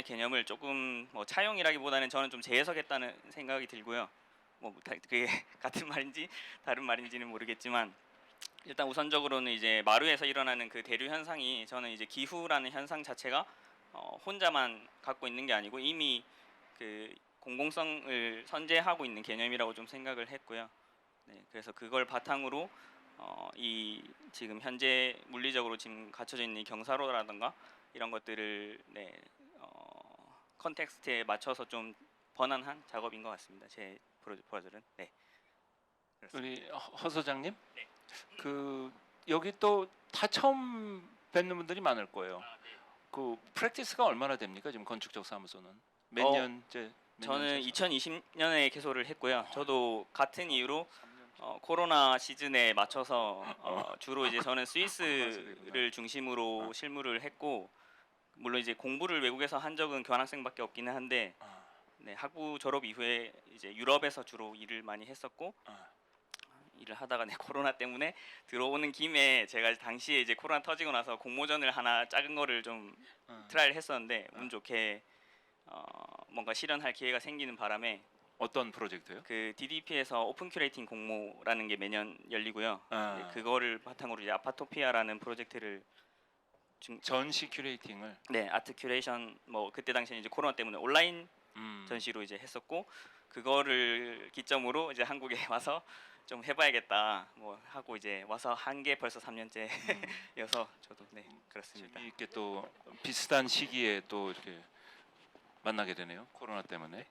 개념을 조금 뭐 차용이라기보다는 저는 좀 재해석했다는 생각이 들고요. 뭐 그게 같은 말인지 다른 말인지는 모르겠지만 일단 우선적으로는 이제 마루에서 일어나는 그 대류 현상이 저는 이제 기후라는 현상 자체가 혼자만 갖고 있는 게 아니고 이미 그 공공성을 선제하고 있는 개념이라고 좀 생각을 했고요. 네, 그래서 그걸 바탕으로 이 지금 현재 물리적으로 지금 갖춰져 있는 이 경사로라든가 이런 것들을 컨텍스트에 맞춰서 좀 번안한 작업인 것 같습니다. 제 프로젝트는. 네. 우리 허 소장님, 네. 그 여기 또 다 처음 뵙는 분들이 많을 거예요. 그 프랙티스가 얼마나 됩니까? 지금 건축적 사무소는 몇 년째? 저는 2020년에 개소를 했고요. 저도 같은 이유로 코로나 시즌에 맞춰서 주로 이제 저는 스위스를 중심으로 실무를 했고 물론 이제 공부를 외국에서 한 적은 교환학생밖에 없기는 한데 네, 학부 졸업 이후에 이제 유럽에서 주로 일을 많이 했었고 일을 하다가 코로나 때문에 들어오는 김에 제가 당시에 이제 코로나 터지고 나서 공모전을 하나 작은 거를 좀 트라이를 했었는데 운 좋게 뭔가 실현할 기회가 생기는 바람에 어떤 프로젝트요? 그 DDP에서 오픈 큐레이팅 공모라는 게 매년 열리고요. 네, 그거를 바탕으로 이제 아파토피아라는 프로젝트를 전시 큐레이팅을 네, 아트 큐레이션 뭐 그때 당시에 이제 코로나 때문에 온라인 전시로 이제 했었고 그거를 기점으로 이제 한국에 와서 좀 해봐야겠다 뭐 하고 이제 와서 한 게 벌써 3년째여서 저도 네 그렇습니다. 재미있게 또 비슷한 시기에 또 이렇게 만나게 되네요. 코로나 때문에.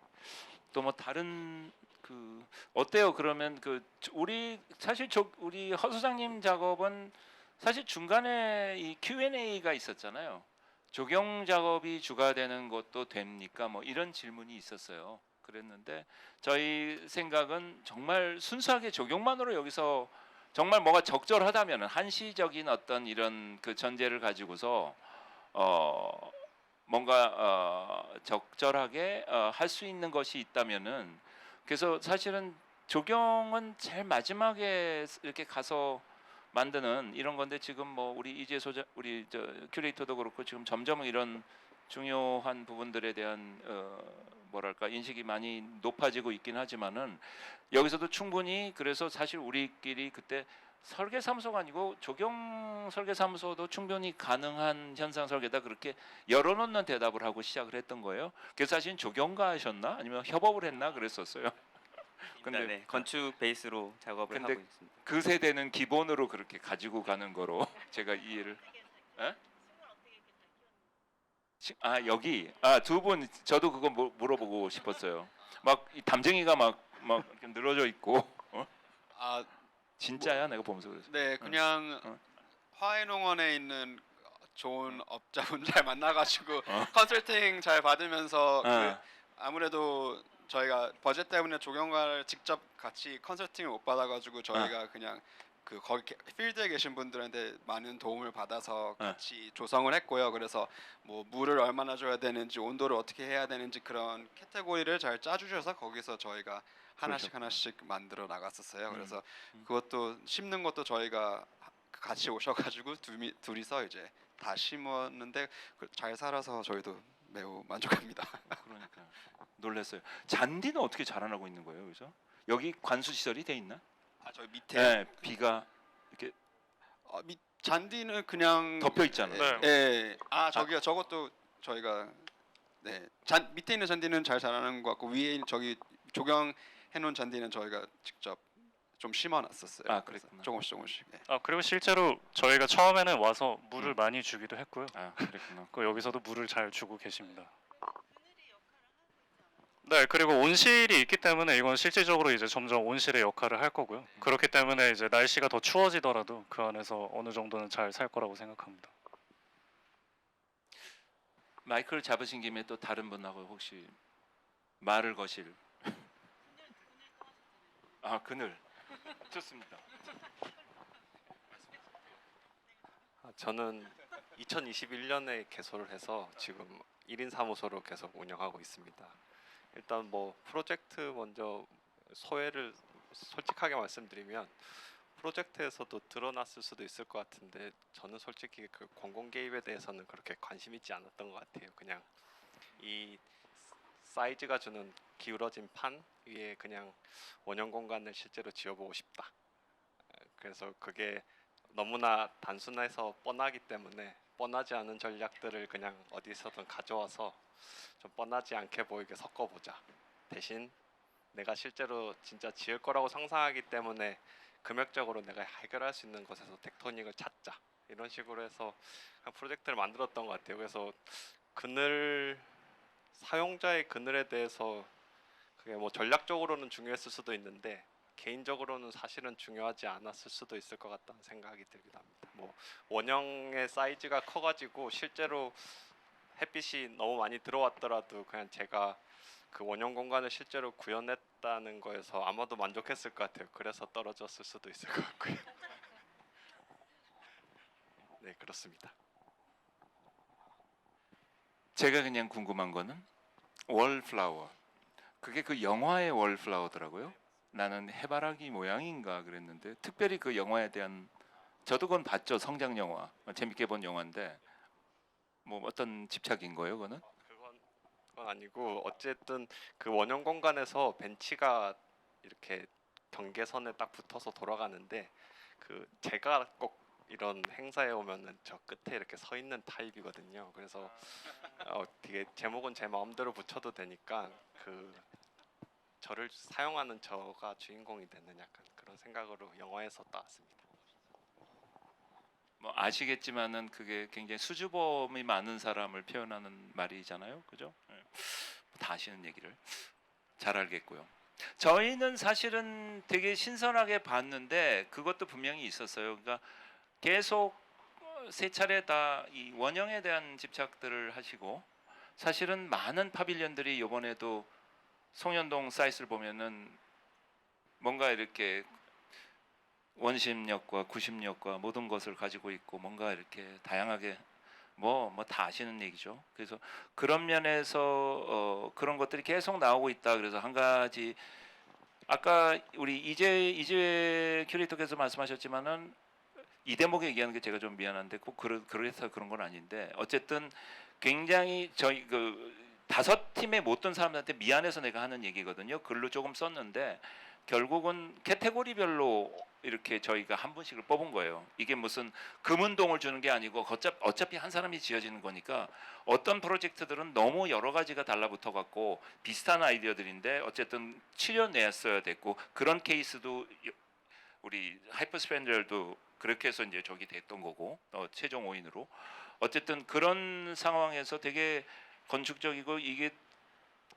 또 뭐 다른 그 어때요? 그러면 그 우리 사실 우리 허 소장님 작업은 사실 중간에 이 Q&A가 있었잖아요. 조경 작업이 주가 되는 것도 됩니까? 뭐 이런 질문이 있었어요. 그랬는데 저희 생각은 정말 순수하게 조경만으로 여기서 정말 뭐가 적절하다면은 한시적인 어떤 이런 그 전제를 가지고서 뭔가 적절하게 할 수 있는 것이 있다면은 그래서 사실은 조경은 제일 마지막에 이렇게 가서 만드는 이런 건데 지금 뭐 우리 이재 소장 우리 저 큐레이터도 그렇고 지금 점점 이런 중요한 부분들에 대한 뭐랄까 인식이 많이 높아지고 있긴 하지만은 여기서도 충분히 그래서 사실 우리끼리 그때 설계사무소가 아니고 조경 설계사무소도 충분히 가능한 현상 설계다 그렇게 열어놓는 대답을 하고 시작을 했던 거예요. 그래서 사실 조경가 하셨나 아니면 협업을 했나 그랬었어요. 근데 네, 건축 베이스로 작업을 근데 하고 있습니다. 그 세대는 기본으로 그렇게 가지고 가는 거로 제가 이해를. 에? 여기 두 분 저도 그거 물어보고 싶었어요. 막 이 담쟁이가 막 이렇게 늘어져 있고 아, 진짜야 내가 보면서 그랬어. 네, 그냥 화해농원에 있는 좋은 업자분 잘 만나가지고 컨설팅 잘 받으면서 아무래도 저희가 버젯 때문에 조경과를 직접 같이 컨설팅을 못 받아가지고 저희가 그냥 그 거기 필드에 계신 분들한테 많은 도움을 받아서 같이 조성을 했고요. 그래서 뭐 물을 얼마나 줘야 되는지 온도를 어떻게 해야 되는지 그런 캐테고리를 잘 짜주셔서 거기서 저희가 하나씩 하나씩 만들어 나갔었어요. 그래서 그것도 심는 것도 저희가 같이 오셔가지고 둘이서 이제 다 심었는데 잘 살아서 저희도 매우 만족합니다. 그러니까 놀랐어요. 잔디는 어떻게 자라나고 있는 거예요, 그래서? 여기 관수 시설이 돼 있나? 저희 밑에 네, 비가 이렇게 잔디는 그냥 덮여 있잖아요. 네. 저기요. 저것도 저희가 밑에 있는 잔디는 잘 자라는 것 같고 위에 있는 저기 조경해 놓은 잔디는 저희가 직접 좀 심어놨었어요. 그래서 그랬구나. 조금씩. 그리고 실제로 저희가 처음에는 와서 물을 많이 주기도 했고요. 그랬구나. 여기서도 물을 잘 주고 계십니다. 네, 그리고 온실이 있기 때문에 이건 실질적으로 이제 점점 온실의 역할을 할 거고요. 그렇기 때문에 이제 날씨가 더 추워지더라도 그 안에서 어느 정도는 잘 살 거라고 생각합니다. 마이크를 잡으신 김에 또 다른 분하고 혹시 말을 거실. 그늘. 좋습니다. 저는 2021년에 개소를 해서 지금 1인 사무소로 계속 운영하고 있습니다. 일단 뭐 프로젝트 먼저 소회를 솔직하게 말씀드리면 프로젝트에서도 드러났을 수도 있을 것 같은데 저는 솔직히 그 공공 개입에 대해서는 그렇게 관심 있지 않았던 것 같아요. 그냥 이 사이즈가 주는 기울어진 판 위에 그냥 원형 공간을 실제로 지어보고 싶다. 그래서 그게 너무나 단순해서 뻔하기 때문에 뻔하지 않은 전략들을 그냥 어디서든 가져와서 좀 뻔하지 않게 보이게 섞어보자. 대신 내가 실제로 진짜 지을 거라고 상상하기 때문에 금액적으로 내가 해결할 수 있는 곳에서 텍토닉을 찾자. 이런 식으로 해서 프로젝트를 만들었던 것 같아요. 그래서 그늘 사용자의 그늘에 대해서 그게 뭐 전략적으로는 중요했을 수도 있는데 개인적으로는 사실은 중요하지 않았을 수도 있을 것 같다는 생각이 들기도 합니다. 뭐 원형의 사이즈가 커가지고 실제로 햇빛이 너무 많이 들어왔더라도 그냥 제가 그 원형 공간을 실제로 구현했다는 거에서 아마도 만족했을 것 같아요. 그래서 떨어졌을 수도 있을 것 같고요. 네, 그렇습니다. 제가 그냥 궁금한 거는 월플라워. 그게 그 영화의 월플라워더라고요. 나는 해바라기 모양인가 그랬는데 특별히 그 영화에 대한 저도 그건 봤죠. 성장 영화. 재밌게 본 영화인데 뭐 어떤 집착인 거예요, 그거는? 그건 아니고 어쨌든 그 원형 공간에서 벤치가 이렇게 경계선에 딱 붙어서 돌아가는데 그 제가 꼭 이런 행사에 오면은 저 끝에 이렇게 서 있는 타입이거든요. 그래서 되게 제목은 제 마음대로 붙여도 되니까 그 저를 사용하는 저가 주인공이 되는 약간 그런 생각으로 영화에서 따왔습니다. 뭐 아시겠지만은 그게 굉장히 수줍음이 많은 사람을 표현하는 말이잖아요, 그죠? 다 아시는 얘기를 잘 알겠고요. 저희는 사실은 되게 신선하게 봤는데 그것도 분명히 있었어요. 그러니까 계속 세 차례 다 이 원형에 대한 집착들을 하시고 사실은 많은 파빌리언들이 이번에도 송현동 사이트를 보면은 뭔가 이렇게 원심력과 구심력과 모든 것을 가지고 있고 뭔가 이렇게 다양하게 뭐 다 아시는 얘기죠. 그래서 그런 면에서 그런 것들이 계속 나오고 있다. 그래서 한 가지 아까 우리 이재 큐레이터께서 말씀하셨지만은 이 대목에 얘기하는 게 제가 좀 미안한데 꼭 그래서 그런 건 아닌데 어쨌든 굉장히 저희 그 5팀에 못 든 사람들한테 미안해서 내가 하는 얘기거든요. 글로 조금 썼는데 결국은 카테고리별로 이렇게 저희가 한 분씩을 뽑은 거예요. 이게 무슨 금운동을 주는 게 아니고 어차피 한 사람이 지어지는 거니까 어떤 프로젝트들은 너무 여러 가지가 달라붙어 갖고 비슷한 아이디어들인데 어쨌든 치료냈어야 됐고 그런 케이스도 우리 하이퍼스펜들도 그렇게 해서 이제 저기 됐던 거고 최종 5인으로 어쨌든 그런 상황에서 되게 건축적이고 이게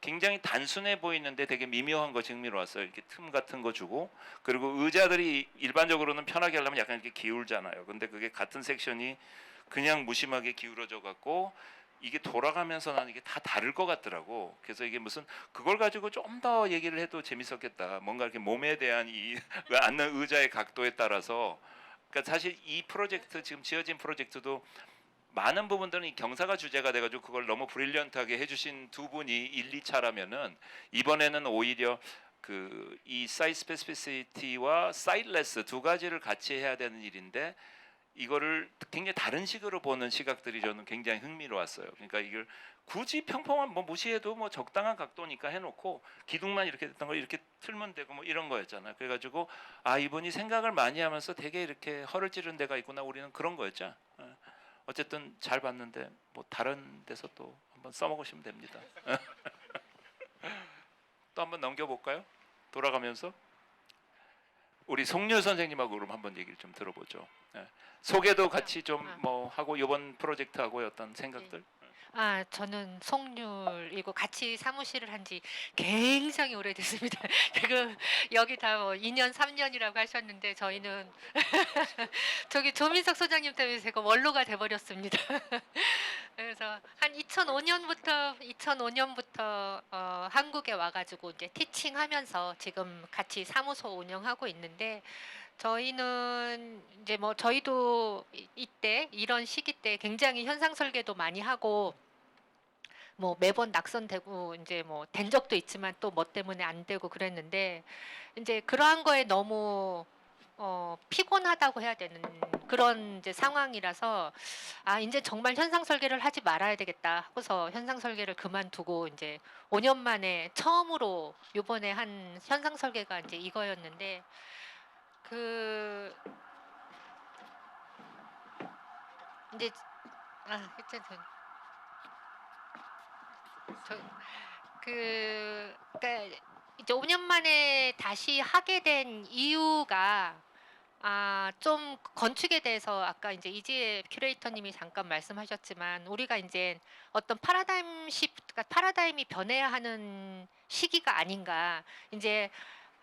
굉장히 단순해 보이는데 되게 미묘한 것이 흥미로웠어요. 이렇게 틈 같은 거 주고 그리고 의자들이 일반적으로는 편하게 하려면 약간 이렇게 기울잖아요. 근데 그게 같은 섹션이 그냥 무심하게 기울어져 갖고 이게 돌아가면서 나는 이게 다 다를 것 같더라고. 그래서 이게 무슨 그걸 가지고 좀 더 얘기를 해도 재밌었겠다. 뭔가 이렇게 몸에 대한 이 앉는 의자의 각도에 따라서 그러니까 사실 이 프로젝트 지금 지어진 프로젝트도 많은 부분들은 이 경사가 주제가 돼가지고 그걸 너무 브릴리언트하게 해주신 두 분이 1, 2차라면은 이번에는 오히려 그 이 사이즈 스페시피시티와 사이드레스 두 가지를 같이 해야 되는 일인데 이거를 굉장히 다른 식으로 보는 시각들이 저는 굉장히 흥미로웠어요. 그러니까 이걸 굳이 평평한 뭐 무시해도 뭐 적당한 각도니까 해놓고 기둥만 이렇게 됐던 걸 이렇게 틀면 되고 뭐 이런 거였잖아요. 그래가지고 아 이분이 생각을 많이 하면서 되게 이렇게 허를 찌르는 데가 있구나 우리는 그런 거였죠. 어쨌든 잘 봤는데 뭐 다른 데서 또 한번 써먹으시면 됩니다. 또 한번 넘겨볼까요? 돌아가면서 우리 송률 선생님하고 그럼 한번 얘기를 좀 들어보죠. 소개도 같이 좀 뭐 하고 이번 프로젝트하고의 어떤 생각들. 저는 송률이고 같이 사무실을 한 지 굉장히 오래됐습니다. 지금 여기 다 뭐 2년, 3년이라고 하셨는데 저희는 저기 조민석 소장님 때문에 제가 원로가 돼버렸습니다. 그래서 한 2005년부터 한국에 와가지고 이제 티칭하면서 지금 같이 사무소 운영하고 있는데 저희는 이제 뭐 저희도 이때 이런 시기 때 굉장히 현상 설계도 많이 하고 뭐 매번 낙선되고 이제 뭐 된 적도 있지만 또 뭐 때문에 안 되고 그랬는데 이제 그러한 거에 너무 피곤하다고 해야 되는 그런 이제 상황이라서 이제 정말 현상 설계를 하지 말아야 되겠다 하고서 현상 설계를 그만두고 이제 5년 만에 처음으로 요번에 한 현상 설계가 이제 이거였는데 이제 어쨌든 그러니까 이제 5년 만에 다시 하게 된 이유가 좀 건축에 대해서 아까 이제 이지혜 큐레이터님이 잠깐 말씀하셨지만 우리가 이제 어떤 파라다임이 변해야 하는 시기가 아닌가. 이제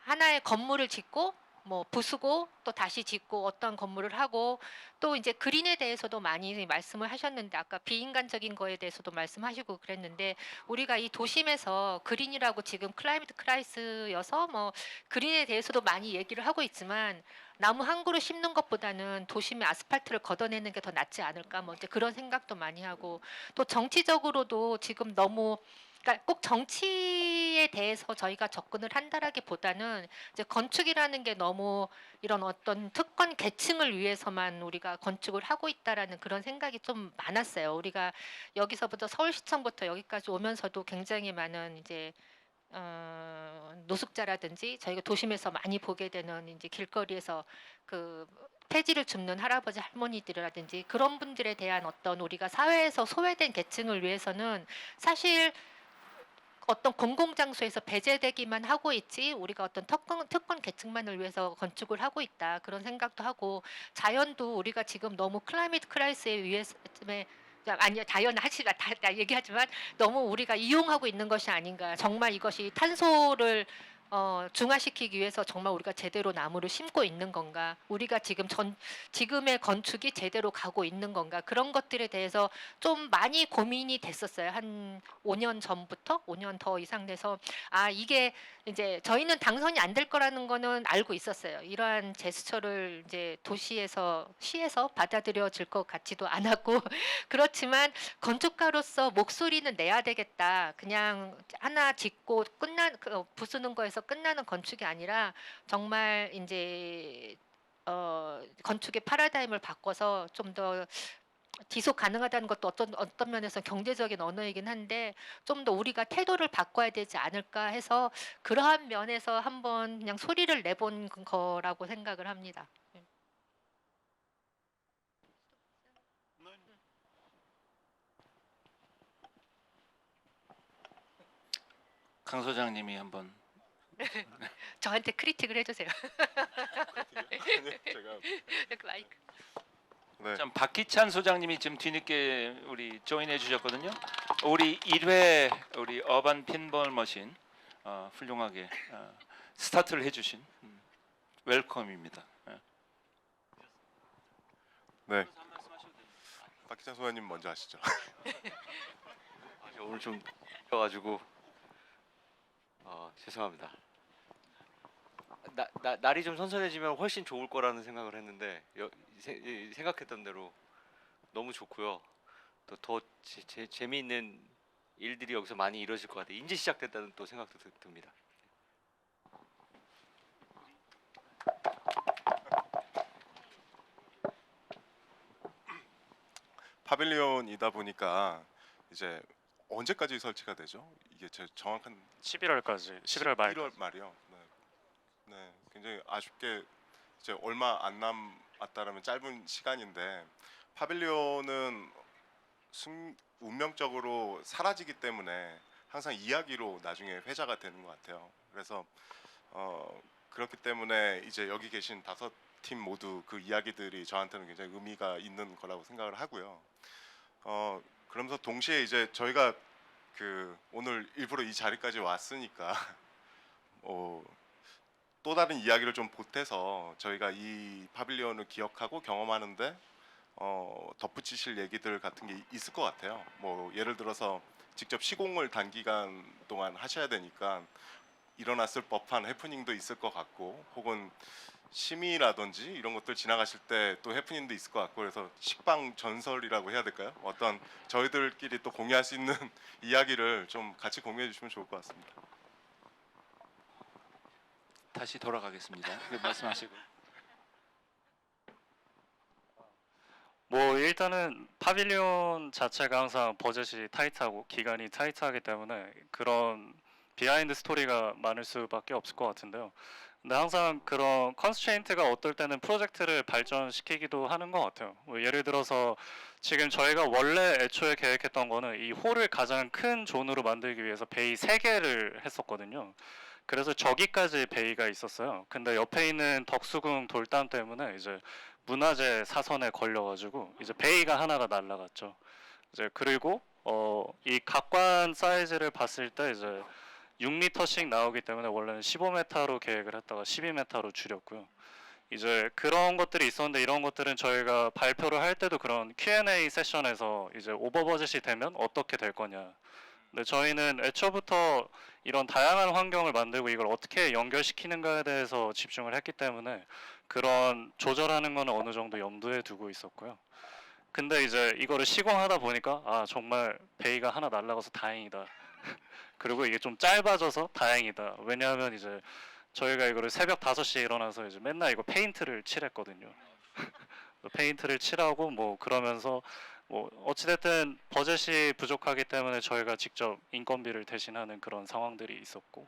하나의 건물을 짓고 뭐 부수고 또 다시 짓고 어떤 건물을 하고 또 이제 그린에 대해서도 많이 말씀을 하셨는데 아까 비인간적인 거에 대해서도 말씀하시고 그랬는데 우리가 이 도심에서 그린이라고 지금 클라이밋 크라이시여서 뭐 그린에 대해서도 많이 얘기를 하고 있지만 나무 한 그루 심는 것보다는 도심의 아스팔트를 걷어내는 게 더 낫지 않을까 뭐 이제 그런 생각도 많이 하고 또 정치적으로도 지금 너무 그러니까 꼭 정치에 대해서 저희가 접근을 한다라기보다는 이제 건축이라는 게 너무 이런 어떤 특권 계층을 위해서만 우리가 건축을 하고 있다라는 그런 생각이 좀 많았어요. 우리가 여기서부터 서울시청부터 여기까지 오면서도 굉장히 많은 이제 노숙자라든지 저희가 도심에서 많이 보게 되는 이제 길거리에서 그 폐지를 줍는 할아버지 할머니들이라든지 그런 분들에 대한 어떤 우리가 사회에서 소외된 계층을 위해서는 사실 어떤 공공장소에서 배제되기만 하고 있지 우리가 어떤 특권 계층만을 위해서 건축을 하고 있다 그런 생각도 하고 자연도 우리가 지금 너무 클라이밋 크라이시스에 의해서 아니요 자연 하시가 다 얘기하지만 너무 우리가 이용하고 있는 것이 아닌가 정말 이것이 탄소를 중화시키기 위해서 정말 우리가 제대로 나무를 심고 있는 건가? 우리가 지금의 건축이 제대로 가고 있는 건가? 그런 것들에 대해서 좀 많이 고민이 됐었어요. 한 5년 전부터 5년 더 이상 돼서 이게 이제 저희는 당선이 안 될 거라는 거는 알고 있었어요. 이러한 제스처를 이제 시에서 받아들여질 것 같지도 않았고 그렇지만 건축가로서 목소리는 내야 되겠다. 그냥 하나 짓고 부수는 거에서 끝나는 건축이 아니라 정말 이제 건축의 패러다임을 바꿔서 좀 더 지속 가능하다는 것도 어떤 면에서 경제적인 언어이긴 한데 좀 더 우리가 태도를 바꿔야 되지 않을까 해서 그러한 면에서 한번 그냥 소리를 내본 거라고 생각을 합니다. 강 소장님이 한번 저한테 크리틱을 해주세요. 제가 그 마이크. 네. 참 박희찬 소장님이 지금 뒤늦게 우리 조인해 주셨거든요. 우리 1회 우리 어반 핀볼 머신 훌륭하게 스타트를 해주신 웰컴입니다. 네. 박기찬 소장님 먼저 하시죠. 오늘 좀 가지고 죄송합니다. 날이 좀 선선해지면 훨씬 좋을 거라는 생각을 했는데 생각했던 대로 너무 좋고요. 또 더 재미있는 일들이 여기서 많이 이루어질 것 같아요. 이제 시작됐다는 또 생각도 듭니다. 파빌리온이다 보니까 이제 언제까지 설치가 되죠? 이게 제 정확한 11월까지 11월 말 1월 말이요. 네. 네, 굉장히 아쉽게 이제 얼마 안 남았다라면 짧은 시간인데 파빌리온은 운명적으로 사라지기 때문에 항상 이야기로 나중에 회자가 되는 것 같아요. 그래서 그렇기 때문에 이제 여기 계신 5팀 모두 그 이야기들이 저한테는 굉장히 의미가 있는 거라고 생각을 하고요. 그러면서 동시에 이제 저희가 오늘 일부러 이 자리까지 왔으니까 또 다른 이야기를 좀 보태서 저희가 이 파빌리온을 기억하고 경험하는데 덧붙이실 얘기들 같은 게 있을 것 같아요. 뭐 예를 들어서 직접 시공을 단기간 동안 하셔야 되니까 일어났을 법한 해프닝도 있을 것 같고, 혹은 심의라든지 이런 것들 지나가실 때 또 해프닝도 있을 것 같고, 그래서 식빵 전설이라고 해야 될까요? 어떤 저희들끼리 또 공유할 수 있는 이야기를 좀 같이 공유해 주시면 좋을 것 같습니다. 다시 돌아가겠습니다. 말씀하시고. 뭐 일단은 파빌리온 자체가 항상 버젯이 타이트하고 기간이 타이트하기 때문에 그런 비하인드 스토리가 많을 수밖에 없을 것 같은데요. 근데 항상 그런 컨스트레인트가 어떨 때는 프로젝트를 발전시키기도 하는 것 같아요. 뭐 예를 들어서 지금 저희가 원래 애초에 계획했던 거는 이 홀을 가장 큰 존으로 만들기 위해서 베이 3개를 했었거든요. 그래서 저기까지 베이가 있었어요. 근데 옆에 있는 덕수궁 돌담 때문에 이제 문화재 사선에 걸려가지고 이제 베이가 하나가 날라갔죠. 이제 그리고 이 각관 사이즈를 봤을 때 이제 6m씩 나오기 때문에 원래는 15m로 계획을 했다가 12m로 줄였고요. 이제 그런 것들이 있었는데 이런 것들은 저희가 발표를 할 때도 그런 Q&A 세션에서 이제 오버 버젯이 되면 어떻게 될 거냐. 근데 저희는 애초부터 이런 다양한 환경을 만들고 이걸 어떻게 연결시키는가에 대해서 집중을 했기 때문에 그런 조절하는 거는 어느 정도 염두에 두고 있었고요. 근데 이제 이거를 시공하다 보니까 정말 베이가 하나 날라가서 다행이다. 그리고 이게 좀 짧아져서 다행이다. 왜냐하면 이제 저희가 이거를 새벽 5시에 일어나서 이제 맨날 이거 페인트를 칠했거든요. 페인트를 칠하고 뭐 그러면서 뭐 어찌됐든 버젯이 부족하기 때문에 저희가 직접 인건비를 대신하는 그런 상황들이 있었고,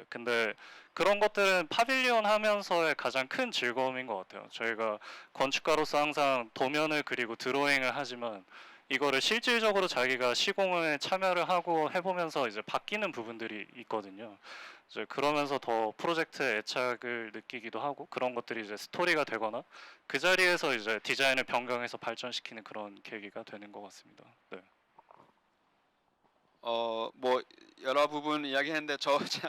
근데 그런 것들은 파빌리온 하면서의 가장 큰 즐거움인 것 같아요. 저희가 건축가로서 항상 도면을 그리고 드로잉을 하지만 이거를 실질적으로 자기가 시공에 참여를 하고 해보면서 이제 바뀌는 부분들이 있거든요. 이제 그러면서 더 프로젝트의 애착을 느끼기도 하고 그런 것들이 이제 스토리가 되거나 그 자리에서 이제 디자인을 변경해서 발전시키는 그런 계기가 되는 것 같습니다. 네. 뭐 여러 부분 이야기했는데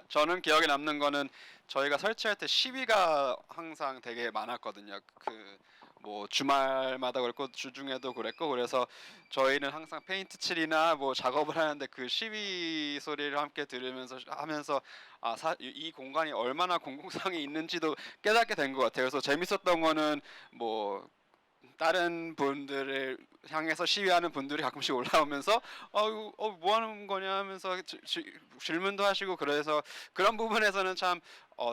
저는 기억에 남는 거는 저희가 설치할 때 시위가 항상 되게 많았거든요. 그 뭐 주말마다 그랬고 주중에도 그랬고 그래서 저희는 항상 페인트 칠이나 뭐 작업을 하는데 그 시위 소리를 함께 들으면서 하면서 이 공간이 얼마나 공공성이 있는지도 깨닫게 된 것 같아요. 그래서 재밌었던 거는 뭐 다른 분들을 향해서 시위하는 분들이 가끔씩 올라오면서 뭐 하는 거냐 하면서 질문도 하시고 그래서 그런 부분에서는 참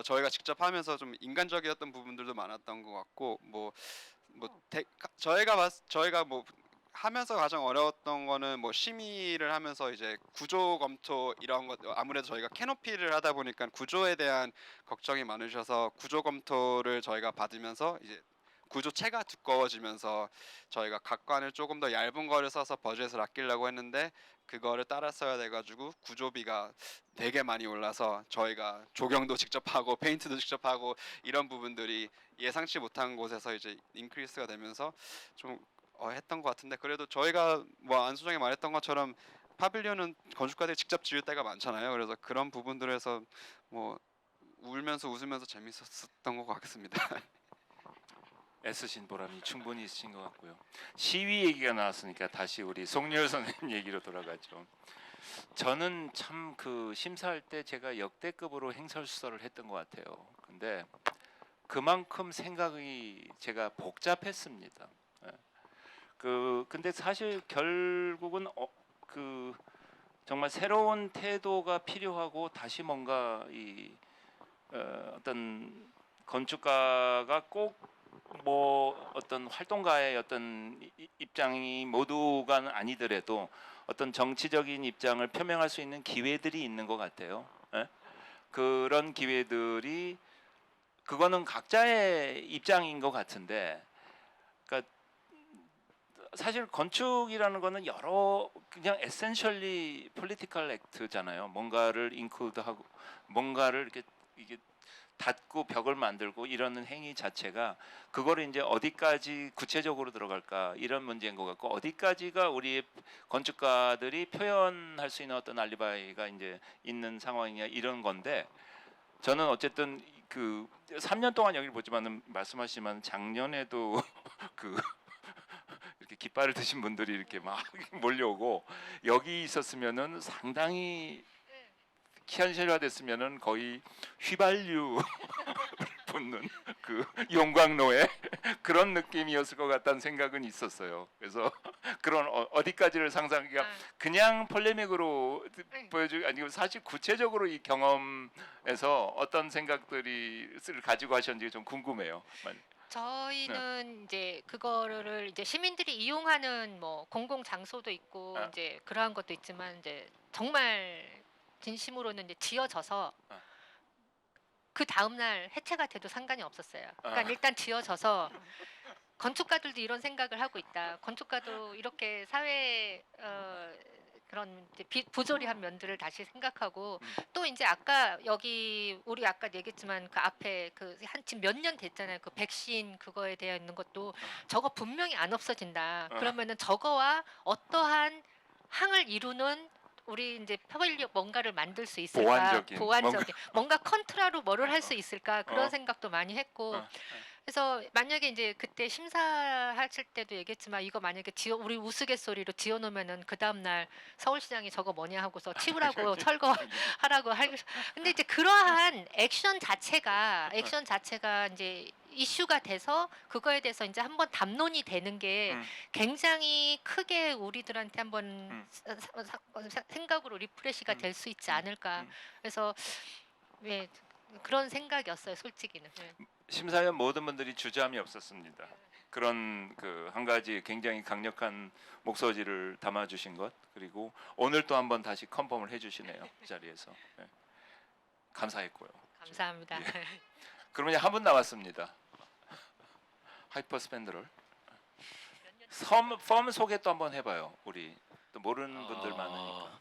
저희가 직접 하면서 좀 인간적이었던 부분들도 많았던 것 같고 저희가 뭐 하면서 가장 어려웠던 거는 뭐 심의를 하면서 이제 구조 검토 이런 것 아무래도 저희가 캐노피를 하다 보니까 구조에 대한 걱정이 많으셔서 구조 검토를 저희가 받으면서 이제 구조체가 두꺼워지면서 저희가 각관을 조금 더 얇은 거를 써서 버젯을 아끼려고 했는데 그거를 따라 써야 돼가지고 구조비가 되게 많이 올라서 저희가 조경도 직접 하고 페인트도 직접 하고 이런 부분들이 예상치 못한 곳에서 이제 인크리스가 되면서 좀 했던 것 같은데 그래도 저희가 뭐 안 소장이 말했던 것처럼 파빌리온은 건축가들이 직접 지을 때가 많잖아요. 그래서 그런 부분들에서 뭐 울면서 웃으면서 재밌었던 것 같습니다. 애쓰신 보람이 충분히 있으신 것 같고요. 시위 얘기가 나왔으니까 다시 우리 송렬 선생님 얘기로 돌아가죠. 저는 참 그 심사할 때 제가 역대급으로 행설수설을 했던 것 같아요. 근데 그만큼 생각이 제가 복잡했습니다. 예. 근데 사실 결국은 그 정말 새로운 태도가 필요하고 다시 뭔가 어떤 건축가가 꼭 뭐 어떤 활동가의 어떤 입장이 모두가 아니더라도 어떤 정치적인 입장을 표명할 수 있는 기회들이 있는 것 같아요. 예? 그런 기회들이 그거는 각자의 입장인 것 같은데, 그러니까 사실 건축이라는 거는 여러 그냥 에센셜리 폴리티컬 액트잖아요. 뭔가를 인클루드하고 뭔가를 이게 닫고 벽을 만들고 이러는 행위 자체가 그거를 이제 어디까지 구체적으로 들어갈까 이런 문제인 것 같고 어디까지가 우리 건축가들이 표현할 수 있는 어떤 알리바이가 이제 있는 상황이냐 이런 건데 저는 어쨌든 그 3년 동안 여기를 보지만은 말씀하시지만 작년에도 그 이렇게 깃발을 드신 분들이 이렇게 막 몰려오고 여기 있었으면은 상당히 현실화됐으면은 거의 휘발유 붙는 그 용광로의 그런 느낌이었을 것 같다는 생각은 있었어요. 그래서 그런 어디까지를 상상하기가 그냥 폴레믹으로 보여주기 아니고 사실 구체적으로 이 경험에서 어떤 생각들을 가지고 하셨는지 좀 궁금해요. 저희는 이제 그거를 이제 시민들이 이용하는 뭐 공공 장소도 있고 이제 그러한 것도 있지만 이제 정말 진심으로는 이제 지어져서 그 다음 날 해체가 돼도 상관이 없었어요. 그러니까 일단 지어져서 건축가들도 이런 생각을 하고 있다. 건축가도 이렇게 사회 그런 이제 부조리한 면들을 다시 생각하고 또 이제 아까 여기 우리 아까 얘기했지만 그 앞에 그 한 지금 몇 년 됐잖아요. 그 백신 그거에 대해 있는 것도 저거 분명히 안 없어진다. 그러면은 저거와 어떠한 항을 이루는 우리 이제 파빌리온 뭔가를 만들 수 있을까? 보완적인 뭔가 컨트라로 뭐를 할 수 있을까? 그런 생각도 많이 했고 그래서 만약에 이제 그때 심사하실 때도 얘기했지만 이거 만약에 우리 우스갯소리로 지어놓으면은 그 다음 날 서울시장이 저거 뭐냐 하고서 치우라고 철거하라고 할. 근데 이제 그러한 액션 자체가 이제 이슈가 돼서 그거에 대해서 이제 한번 담론이 되는 게 굉장히 크게 우리들한테 한번 생각으로 리프레시가 될 수 있지 않을까. 그래서 네, 그런 생각이었어요, 솔직히는. 네. 심사위원 모든 분들이 주저함이 없었습니다. 그런 그 한 가지 굉장히 강력한 목소리를 담아주신 것 그리고 오늘 또 한번 다시 컨펌을 해주시네요 이 자리에서 네. 감사했고요. 감사합니다. 예. 그러면 한 분 남았습니다. 하이퍼 스펜드럴 펌 소개 또 한번 해봐요. 우리 또 모르는 분들 많으니까.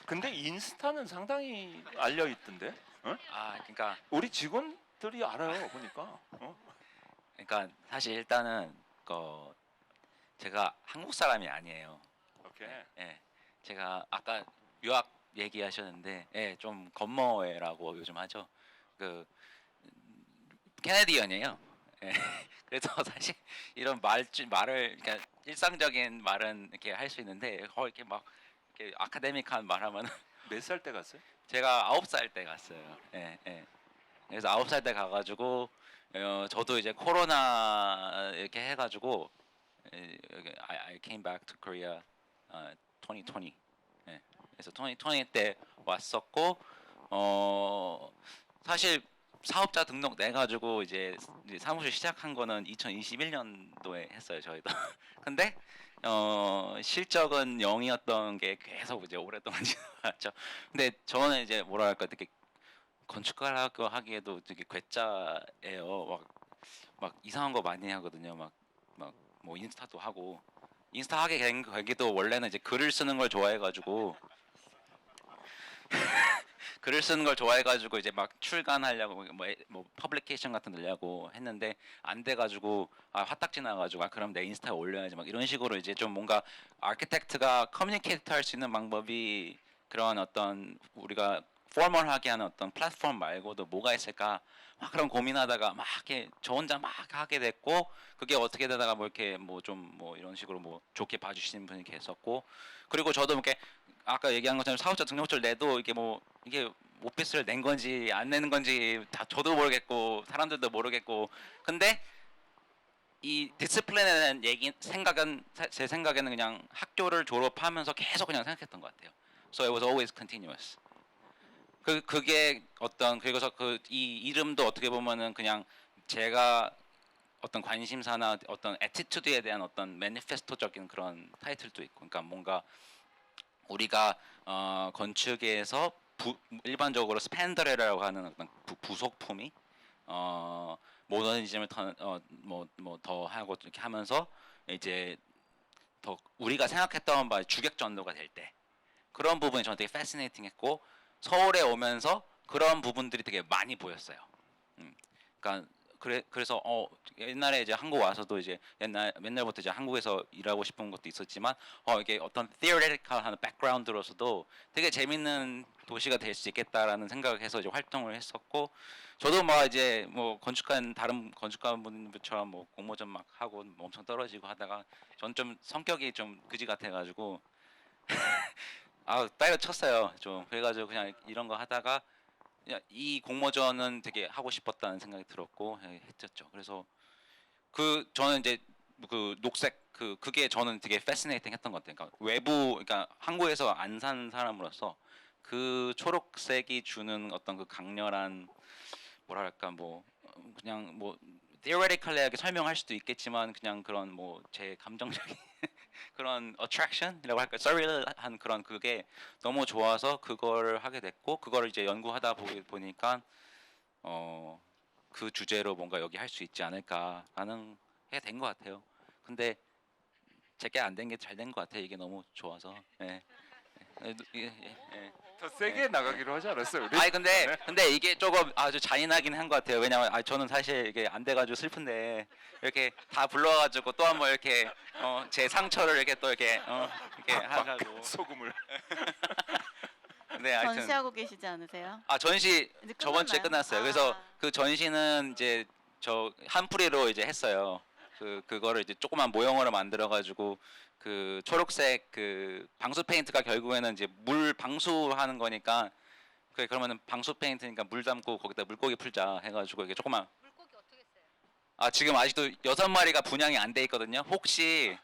근데 인스타는 상당히 알려 있던데. 어? 그러니까 우리 직원들이 알아요 보니까. 그러니까 사실 일단은 제가 한국 사람이 아니에요. 오케이. 예. 제가 아까 유학 얘기하셨는데, 예, 좀 건머회라고 요즘 하죠. 그 캐네디언이에요. 예. 그래서 사실 이런 말을 그러니까 일상적인 말은 이렇게 할 수 있는데 거의 이렇게 막 이렇게 아카데믹한 말하면 몇 살 때 갔어요? 제가 9살 때 갔어요. 예, 예. 그래서 9살 때 가가지고 저도 이제 코로나 이렇게 해가지고 I came back to Korea 2020. 예. 그래서 2020 때 왔었고 사실 사업자 등록 내 가지고 이제 사무실 시작한 거는 2021년도에 했어요 저희도. 근데 실적은 0이었던 게 계속 이제 오랫동안 지나갔죠. 근데 저는 이제 뭐랄까 되게 건축가라고 하기에도 되게 괴짜예요. 막 이상한 거 많이 하거든요. 막 뭐 인스타도 하고 인스타 하게 된 계기도 원래는 이제 글을 쓰는 걸 좋아해가지고 글을 쓰는 걸 좋아해가지고 이제 막 출간하려고 뭐 퍼블리케이션 같은 거 내려고 했는데 안 돼가지고 화딱지 나가지고 그럼 내 인스타에 올려야지 막 이런 식으로 이제 좀 뭔가 아키텍트가 커뮤니케이트 할 수 있는 방법이 그런 어떤 우리가 포멀하게 하는 어떤 플랫폼 말고도 뭐가 있을까 막 그런 고민하다가 막 이렇게 저 혼자 막 하게 됐고 그게 어떻게 되다가 뭐 이렇게 뭐 좀 뭐 이런 식으로 뭐 좋게 봐주시는 분이 계셨고 그리고 저도 이렇게 아까 얘기한 것처럼 사업자 등록증을 내도 이게 뭐 이게 오피스를 낸 건지 안 내는 건지 다 저도 모르겠고 사람들도 모르겠고 근데 이 디스플레이에 대한 생각은 제 생각에는 그냥 학교를 졸업하면서 계속 그냥 생각했던 것 같아요. So it was always continuous. 그게 어떤 그리고서 이 이름도 어떻게 보면은 그냥 제가 어떤 관심사나 어떤 애티튜드에 대한 어떤 매니페스토적인 그런 타이틀도 있고, 그러니까 뭔가 우리가 건축에서 일반적으로 스펜더레라고 하는 어떤 부속품이 모더니즘을 더 하고 이렇게 하면서 이제 더 우리가 생각했던 바에 주객전도가 될 때 그런 부분이 저는 되게 패시네이팅했고 서울에 오면서 그런 부분들이 되게 많이 보였어요. 그러니까 그래서 옛날에 이제 한국 와서도 이제 옛날부터 이제 한국에서 일하고 싶은 것도 있었지만 이게 어떤 theoretical한 백그라운드로서도 되게 재밌는 도시가 될 수 있겠다라는 생각을 해서 이제 활동을 했었고 저도 막 이제 뭐 다른 건축가분들처럼 뭐 공모전 막 하고 뭐 엄청 떨어지고 하다가 전 좀 성격이 좀 그지 같아가지고 때려쳤어요 좀. 그래가지고 그냥 이런 거 하다가 그냥 이 공모전은 되게 하고 싶었다는 생각이 들었고 했었죠. 그래서 저는 이제 그 녹색 그게 저는 되게 패시네이팅 했던 것 같아요. 그러니까 그러니까 한국에서 안 산 사람으로서 그 초록색이 주는 어떤 그 강렬한 뭐랄까 뭐 그냥 뭐 theoretical하게 설명할 수도 있겠지만 그냥 그런 뭐 제 감정적인 그런 attraction이라고 할까, surreal한 그런 그게 너무 좋아서 그걸 하게 됐고 그걸 이제 연구하다 보니까 그 주제로 뭔가 여기 할 수 있지 않을까라는 게 된 것 같아요. 근데 제게 안 된 게 잘 된 것 같아요. 이게 너무 좋아서. 예. 더 세게 나가기로 하지 않았어요 우리? 근데 이게 조금 아주 잔인하긴 한 것 같아요. 왜냐면 저는 사실 이게 안 돼가지고 슬픈데 이렇게 다 불러가지고 또 한번 이렇게 제 상처를 이렇게 또 이렇게 하가지고 소금을. 네, 하여튼 전시하고 계시지 않으세요? 전시 이제 저번 주에 끝났나요? 끝났어요. 그래서 그 전시는 이제 저 한풀이로 이제 했어요. 그거를 이제 조그만 모형으로 만들어 가지고 그 초록색 그 방수 페인트가 결국에는 이제 물 방수하는 거니까 그러면은 방수 페인트니까 물 담고 거기다 물고기 풀자 해가지고 이게 조그만 물고기 어떻게 써요? 지금 아직도 6마리가 분양이 안 돼 있거든요. 혹시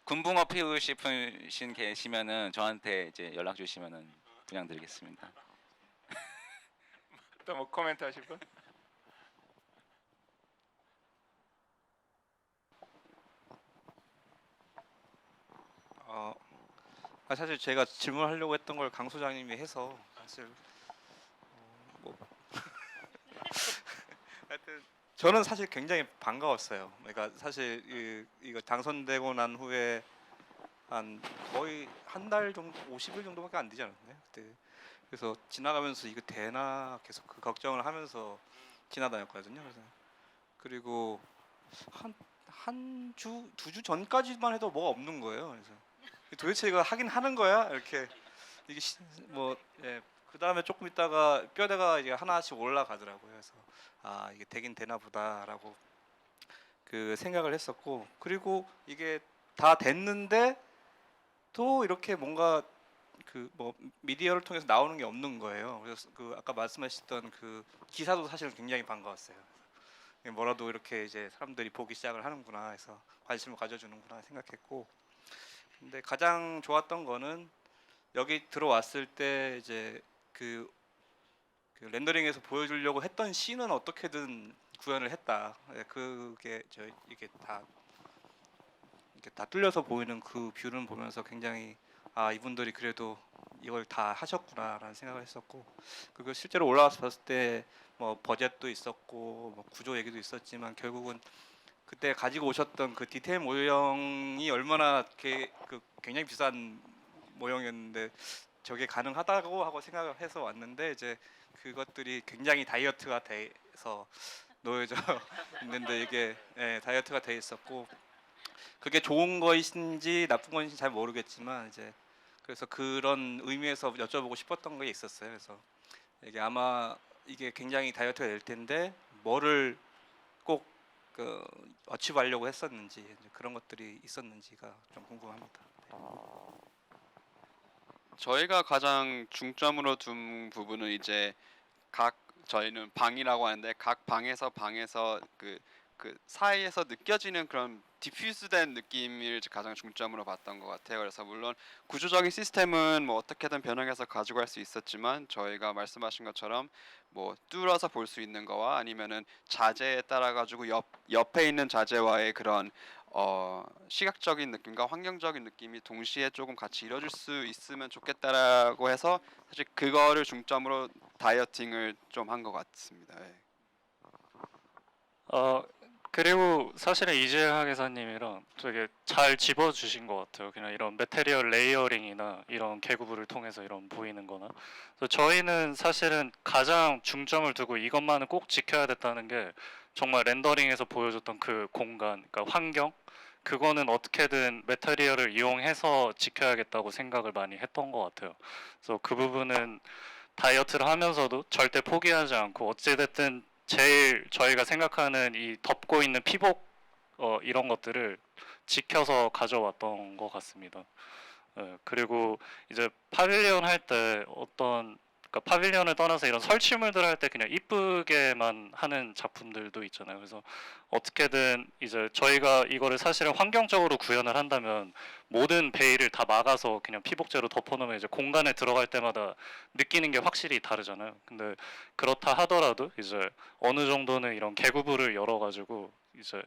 군붕어 피우신 계시면은 저한테 이제 연락 주시면은 분양 드리겠습니다. 또 뭐 코멘트 하실 분? 사실 제가 질문하려고 했던 걸 강 소장님이 해서 사실 뭐 하여튼 저는 사실 굉장히 반가웠어요. 그러니까 사실 이거 당선되고 난 후에 한 거의 한 달 정도, 50일 정도밖에 안 되지 않았나요? 그때 그래서 지나가면서 이거 되나 계속 그 걱정을 하면서 지나다녔거든요. 그리고 한 주, 2주 전까지만 해도 뭐가 없는 거예요. 그래서 도대체 이거 하긴 하는 거야? 이렇게 이게 그 다음에 조금 있다가 뼈대가 이제 하나씩 올라가더라고요. 그래서 아 이게 되긴 되나 보다라고 그 생각을 했었고, 그리고 이게 다 됐는데 또 이렇게 뭔가 그 뭐 미디어를 통해서 나오는 게 없는 거예요. 그래서 그 아까 말씀하셨던 그 기사도 사실은 굉장히 반가웠어요. 뭐라도 이렇게 이제 사람들이 보기 시작을 하는구나 해서 관심을 가져주는구나 생각했고, 근데 가장 좋았던 거는 여기 들어왔을 때 이제 그 렌더링에서 보여주려고 했던 씬은 어떻게든 구현을 했다. 그게 이게 다 뚫려서 보이는 그 뷰를 보면서 굉장히 아 이분들이 그래도 이걸 다 하셨구나라는 생각을 했었고, 그리고 실제로 올라와서 봤을 때 뭐 버젯도 있었고 뭐 구조 얘기도 있었지만 결국은 그때 가지고 오셨던 그 디테일 모형이 얼마나 굉장히 비싼 모형이었는데 저게 가능하다고 하고 생각을 해서 왔는데, 이제 그것들이 굉장히 다이어트가 돼서 놓여져 있는데 이게 다이어트가 돼 있었고, 그게 좋은 것인지 나쁜 것인지 잘 모르겠지만 이제 그래서 그런 의미에서 여쭤보고 싶었던 게 있었어요. 그래서 이게 아마 이게 굉장히 다이어트가 될 텐데 뭐를 꼭 어치브하려고 했었는지 이제 그런 것들이 있었는지가 좀 궁금합니다. 저희가 가장 중점으로 둔 부분은 이제 저희는 방이라고 하는데 각 방에서 그 사이에서 느껴지는 그런 디퓨즈된 느낌을 가장 중점으로 봤던 것 같아요. 그래서 물론 구조적인 시스템은 뭐 어떻게든 변형해서 가지고 갈 수 있었지만 저희가 말씀하신 것처럼 뭐 뚫어서 볼 수 있는 거와 아니면은 자재에 따라 가지고 옆에 있는 자재와의 그런 시각적인 느낌과 환경적인 느낌이 동시에 조금 같이 이루어질 수 있으면 좋겠다라고 해서 사실 그거를 중점으로 다이어팅을 좀 한 것 같습니다. 예. 그리고 사실은 이재하 기사님이랑 되게 잘 집어주신 것 같아요. 그냥 이런 매테리얼 레이어링이나 이런 계구부를 통해서 이런 보이는거나. 그래서 저희는 사실은 가장 중점을 두고 이것만은 꼭 지켜야 됐다는 게 정말 렌더링에서 보여줬던 그 공간, 그러니까 환경, 그거는 어떻게든 매테리얼을 이용해서 지켜야겠다고 생각을 많이 했던 것 같아요. 그래서 그 부분은 다이어트를 하면서도 절대 포기하지 않고 어찌됐든 제일 저희가 생각하는 이 덮고 있는 피복 이런 것들을 지켜서 가져왔던 것 같습니다. 그리고 이제 파빌리온 할 때 그러니까 파빌리온을 떠나서 이런 설치물들 할 때 그냥 이쁘게만 하는 작품들도 있잖아요. 그래서 어떻게든 이제 저희가 이거를 사실은 환경적으로 구현을 한다면 모든 베일을 다 막아서 그냥 피복제로 덮어놓으면 이제 공간에 들어갈 때마다 느끼는 게 확실히 다르잖아요. 근데 그렇다 하더라도 이제 어느 정도는 이런 계구부를 열어가지고 이제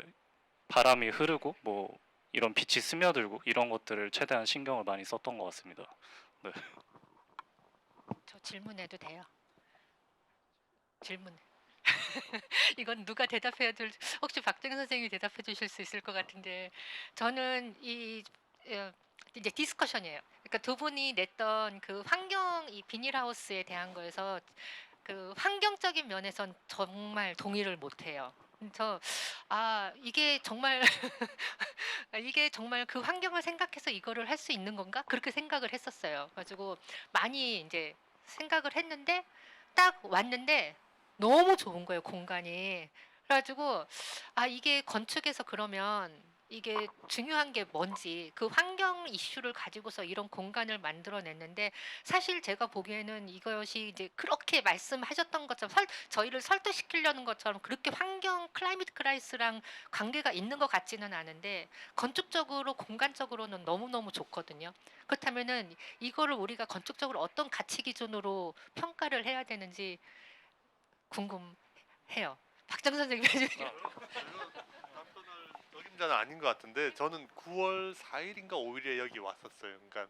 바람이 흐르고 뭐 이런 빛이 스며들고 이런 것들을 최대한 신경을 많이 썼던 것 같습니다. 네. 저 질문해도 돼요? 질문. 이건 누가 대답해야 될, 혹시 박정 선생님이 대답해 주실 수 있을 것 같은데, 저는 이제 디스커션이에요. 그러니까 두 분이 냈던 그 환경, 이 비닐하우스에 대한 거에서 그 환경적인 면에선 정말 동의를 못해요. 이게 정말 이게 정말 그 환경을 생각해서 이거를 할 수 있는 건가? 그렇게 생각을 했었어요. 가지고 많이 이제 생각을 했는데 딱 왔는데 너무 좋은 거예요, 공간이. 그래가지고 이게 건축에서 그러면 이게 중요한 게 뭔지, 그 환경 이슈를 가지고서 이런 공간을 만들어냈는데, 사실 제가 보기에는 이것이 이제 그렇게 말씀하셨던 것처럼 저희를 설득시키려는 것처럼 그렇게 환경 클라이밋 크라이스랑 관계가 있는 것 같지는 않은데, 건축적으로 공간적으로는 너무너무 좋거든요. 그렇다면은 이거를 우리가 건축적으로 어떤 가치 기준으로 평가를 해야 되는지 궁금해요. 박정 선생님 해주세요. 답변을 적임자는 아닌 것 같은데, 저는 9월 4일인가 5일에 여기 왔었어요. 그러니까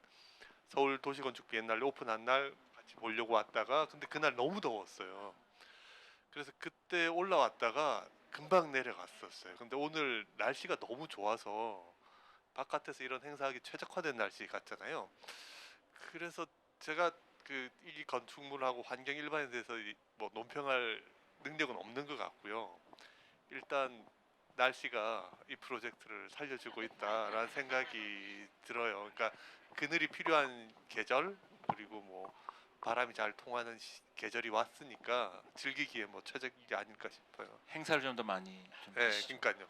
서울 도시건축 비엔날레 오픈한 날 같이 보려고 왔다가, 근데 그날 너무 더웠어요. 그래서 그때 올라왔다가 금방 내려갔었어요. 근데 오늘 날씨가 너무 좋아서 바깥에서 이런 행사하기 최적화된 날씨 같잖아요. 그래서 제가 이 건축물하고 환경 일반에 대해서 뭐 논평할 능력은 없는 것 같고요. 일단 날씨가 이 프로젝트를 살려주고 있다라는 생각이 들어요. 그러니까 그늘이 필요한 계절, 그리고 그리고 뭐 바람이 잘 통하는 계절이 왔으니까 즐기기에 뭐 최적이 아닐까 싶어요. 행사를 좀 더 많이 좀 네, 하시죠. 그러니까요.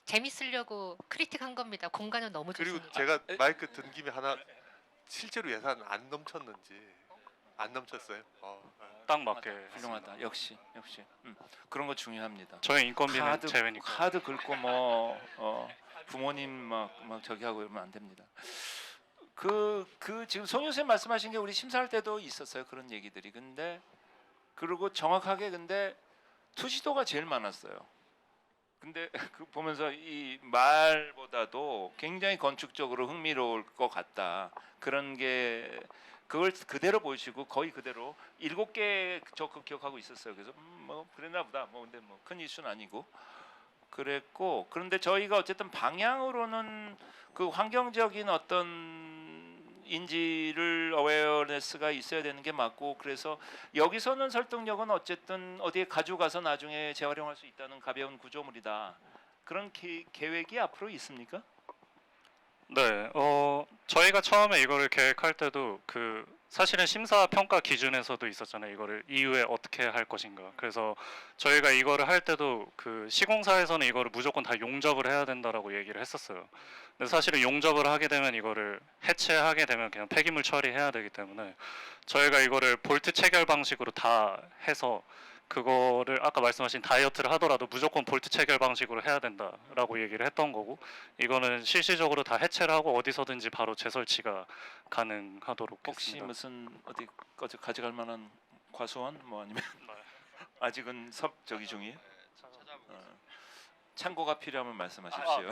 재밌으려고 크리틱한 겁니다. 공간은 너무 그리고 좋습니다. 제가 마이크 든 김에 하나 실제로 예산 안 넘쳤는지 안 넘쳤어요. 딱 맞게 훌륭하다. 역시 그런 거 중요합니다. 저희 인건비는 카드 제외니까. 카드 긁고 뭐 부모님 막 저기 하고 이러면 안 됩니다. 그 지금 송효선 말씀하신 게 우리 심사할 때도 있었어요. 그런 얘기들이. 근데 그리고 정확하게 근데 투시도가 제일 많았어요. 근데 그 보면서 이 말보다도 굉장히 건축적으로 흥미로울 것 같다. 그런 게 그걸 그대로 보여주시고 거의 그대로 7개 적극 기억하고 있었어요. 그래서 뭐 그랬나 보다. 뭐 근데 뭐 큰 이슈는 아니고 그랬고 그런데 저희가 어쨌든 방향으로는 그 환경적인 어떤 인지를 어웨어네스가 있어야 되는 게 맞고 그래서 여기서는 설득력은 어쨌든 어디에 가져가서 나중에 재활용할 수 있다는 가벼운 구조물이다. 그런 계획이 앞으로 있습니까? 네, 저희가 처음에 이거를 계획할 때도 사실은 심사 평가 기준에서도 있었잖아요. 이거를 이후에 어떻게 할 것인가. 그래서 저희가 이거를 할 때도 시공사에서는 이거를 무조건 다 용접을 해야 된다라고 얘기를 했었어요. 근데 사실은 용접을 하게 되면 이거를 해체하게 되면 그냥 폐기물 처리해야 되기 때문에 저희가 이거를 볼트 체결 방식으로 다 해서 그거를 아까 말씀하신 다이어트를 하더라도 무조건 볼트 체결 방식으로 해야 된다라고 얘기를 했던 거고 이거는 실시적으로 다 해체를 하고 어디서든지 바로 재설치가 가능하도록 혹시 했습니다. 무슨 어디 가져갈 만한 과수원 뭐 아니면 네. 아직은 저기 중이에요? 찾아보고 참고가 필요하면 말씀하십시오.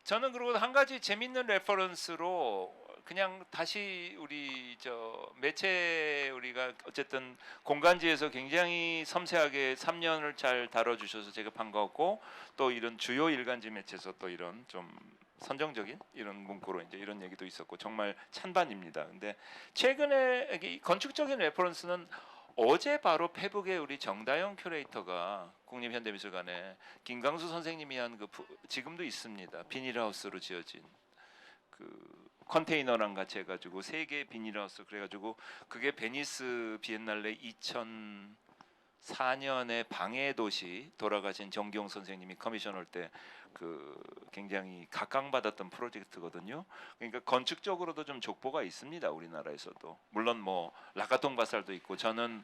저는 그리고 한 가지 재밌는 레퍼런스로 그냥 다시 우리 매체 우리가 어쨌든 공간지에서 굉장히 섬세하게 3년을 잘 다뤄주셔서 제가 반가웠고 또 이런 주요 일간지 매체에서 또 이런 좀 선정적인 이런 문구로 이제 이런 얘기도 있었고 정말 찬반입니다. 근데 최근에 이 건축적인 레퍼런스는 어제 바로 페북에 우리 정다영 큐레이터가 국립현대미술관에 김강수 선생님이 한 지금도 있습니다. 비닐하우스로 지어진 컨테이너랑 같이 해가지고 3개 비닐하우스 그래가지고 그게 베니스 비엔날레 2004년에 방해 도시 돌아가신 정기용 선생님이 커미션 올 때 굉장히 각광받았던 프로젝트거든요. 그러니까 건축적으로도 좀 족보가 있습니다. 우리나라에서도 물론 뭐 라카통 바살도 있고 저는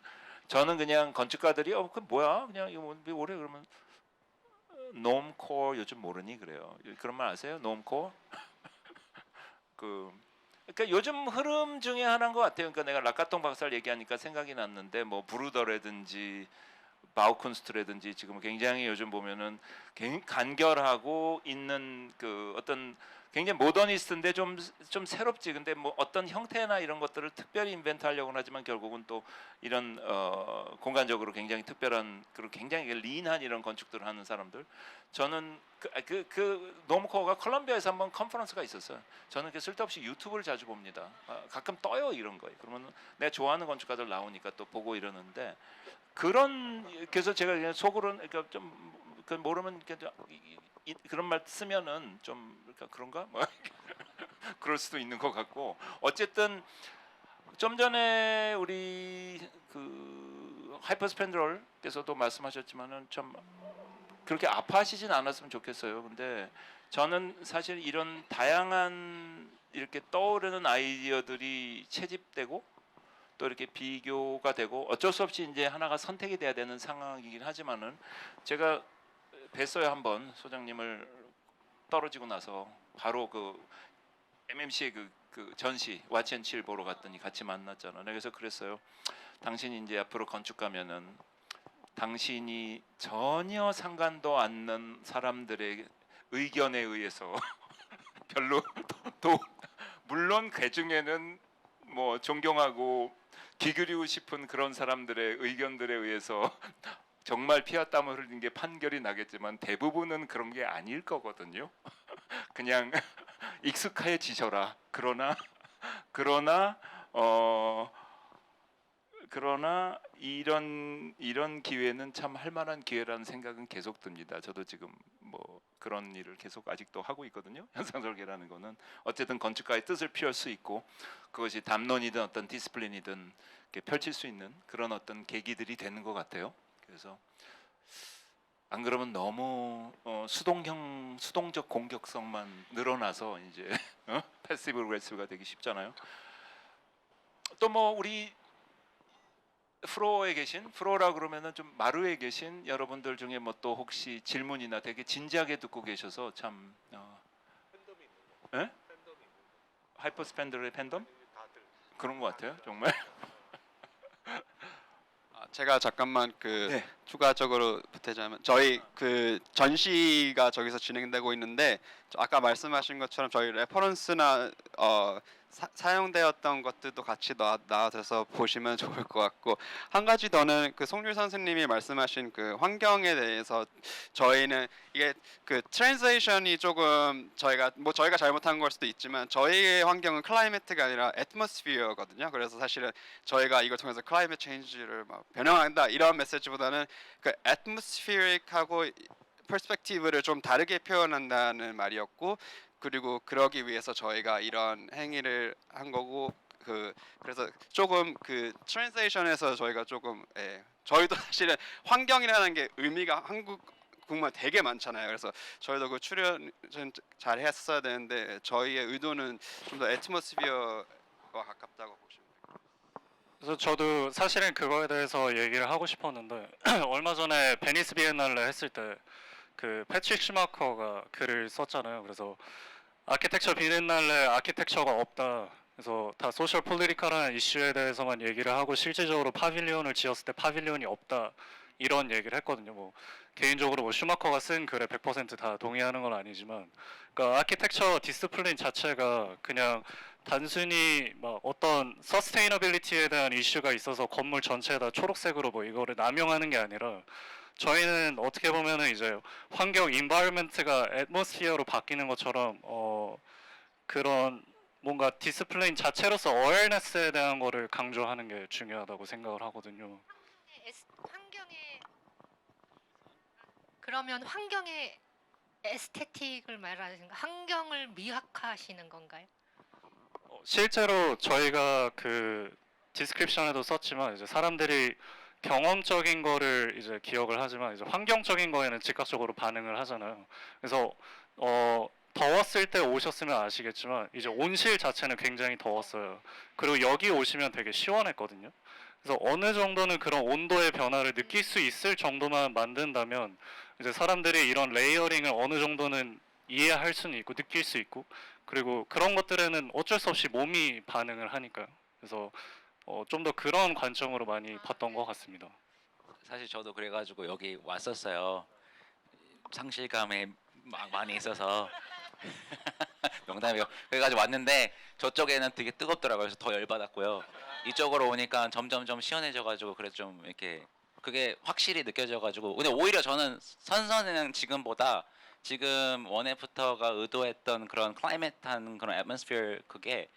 그냥 건축가들이 그 뭐야 그냥 이거 뭐래 그러면 놈코어 요즘 모르니 그래요. 그런 말 아세요? 놈코어? 그러니까 요즘 흐름 중에 하나인 것 같아요. 그러니까 내가 라카통 박살 얘기하니까 생각이 났는데 뭐 브루더라든지 바우쿤스트라든지 지금 굉장히 요즘 보면은 간결하고 있는 어떤 굉장히 모더니스트인데 좀 새롭지. 근데 뭐 어떤 형태나 이런 것들을 특별히 인벤트하려고는 하지만 결국은 또 이런 공간적으로 굉장히 특별한 그리고 굉장히 린한 이런 건축들을 하는 사람들. 저는 노무코어가 콜롬비아에서 한번 컨퍼런스가 있었어요. 저는 쓸데없이 유튜브를 자주 봅니다. 가끔 떠요 이런 거예요. 그러면 내가 좋아하는 건축가들 나오니까 또 보고 이러는데 그래서 제가 그냥 속으로는 그러니까 좀 모르면 그런 말 쓰면은 좀 그런가 뭐 그럴 수도 있는 것 같고 어쨌든 좀 전에 우리 하이퍼스펜드럴께서도 말씀하셨지만은 좀 그렇게 아파하시진 않았으면 좋겠어요. 근데 저는 사실 이런 다양한 이렇게 떠오르는 아이디어들이 채집되고 또 이렇게 비교가 되고 어쩔 수 없이 이제 하나가 선택이 돼야 되는 상황이긴 하지만은 제가 뵀어요 한번 소장님을 떨어지고 나서 바로 MMC의 전시 왓앤칠 보러 갔더니 같이 만났잖아. 그래서 그랬어요. 당신이 이제 앞으로 건축 가면은 당신이 전혀 상관도 않는 사람들의 의견에 의해서 별로 또 물론 그 중에는 뭐 존경하고 기울이고 싶은 그런 사람들의 의견들에 의해서 정말 피와 땀을 흘린 게 판결이 나겠지만 대부분은 그런 게 아닐 거거든요. 그냥 익숙해지셔라. 그러나 이런 기회는 참 할 만한 기회라는 생각은 계속 듭니다. 저도 지금 뭐 그런 일을 계속 아직도 하고 있거든요. 현상 설계라는 거는 어쨌든 건축가의 뜻을 피울 수 있고 그것이 담론이든 어떤 디스플린이든 이렇게 펼칠 수 있는 그런 어떤 계기들이 되는 것 같아요. 그래서 안 그러면 너무 수동적 공격성만 늘어나서 이제 패시브 어그레시브가 되기 쉽잖아요. 또 뭐 우리 프로라 그러면은 좀 마루에 계신 여러분들 중에 뭐 또 혹시 질문이나 되게 진지하게 듣고 계셔서 참 예? 하이퍼스펜더의 팬덤? 그런 것 같아요, 정말. 제가 잠깐만 그 네. 추가적으로 보태자면 저희 그 전시가 저기서 진행되고 있는데 아까 말씀하신 것처럼 저희 레퍼런스나 사용되었던 것들도 같이 나와서 보시면 좋을 것 같고 한 가지 더는 그 송률 선생님이 말씀하신 그 환경에 대해서 저희는 이게 그 트랜sl레이션이 조금 저희가 잘못한 걸 수도 있지만 저희의 환경은 클라이매트가 아니라 애트모스피어거든요. 그래서 사실은 저희가 이걸 통해서 클라이매트 체인지를 막 변형한다 이런 메시지보다는 그 애트모스피어릭하고 퍼스펙티브를 좀 다르게 표현한다는 말이었고 그리고 그러기 위해서 저희가 이런 행위를 한 거고 그래서 조금 그 트랜sl레이션에서 저희가 조금 저희도 사실은 환경이라는 게 의미가 한국말 되게 많잖아요. 그래서 저희도 그 출연 잘 했어야 되는데 저희의 의도는 좀 더 애트모스피어와 가깝다고 보시면 돼요. 그래서 저도 사실은 그거에 대해서 얘기를 하고 싶었는데 얼마 전에 베니스 비엔날레 했을 때 그 패트릭 슈마커가 글을 썼잖아요. 그래서 아키텍처 비엔날레 아키텍처가 없다. 그래서 다 소셜 폴리티컬한 이슈에 대해서만 얘기를 하고 실질적으로 파빌리온을 지었을 때 파빌리온이 없다. 이런 얘기를 했거든요. 뭐 개인적으로 뭐 슈마커가 쓴 글에 100%다 동의하는 건 아니지만 그러니까 아키텍처 디스플린 자체가 그냥 단순히 막 어떤 서스테이너빌리티에 대한 이슈가 있어서 건물 전체에다 초록색으로 뭐 이거를 남용하는 게 아니라 저희는 어떻게 보면은 이제 환경 인바이러먼트가 애트모스피어로 바뀌는 것처럼 그런 뭔가 디스플레인 자체로서 어웨어네스에 대한 거를 강조하는 게 중요하다고 생각을 하거든요. 환경의 그러면 환경의 에스테틱을 말하는 환경을 미학화하시는 건가요? 실제로 저희가 그 디스크립션에도 썼지만 이제 사람들이 경험적인 거를 이제 기억을 하지만 이제 환경적인 거에는 즉각적으로 반응을 하잖아요. 그래서 더웠을 때 오셨으면 아시겠지만 이제 온실 자체는 굉장히 더웠어요. 그리고 여기 오시면 되게 시원했거든요. 그래서 어느 정도는 그런 온도의 변화를 느낄 수 있을 정도만 만든다면 이제 사람들이 이런 레이어링을 어느 정도는 이해할 수는 있고 느낄 수 있고 그리고 그런 것들에는 어쩔 수 없이 몸이 반응을 하니까요. 그래서 좀 더 그런 관점으로 많이 봤던 것 같습니다. 사실 저도 그래가지고 여기 왔었어요. 상실감에 막 많이 있어서 농담이요. 그래가지고 왔는데 저쪽에는 되게 뜨겁더라고요. 그래서 더 열받았고요. 이쪽으로 오니까 점점점 시원해져가지고 그래서 좀 이렇게 그게 확실히 느껴져가지고 근데 오히려 저는 선선은 지금보다 지금 원애프터가 의도했던 그런 클라이밋한 그런 애트모스피어 그게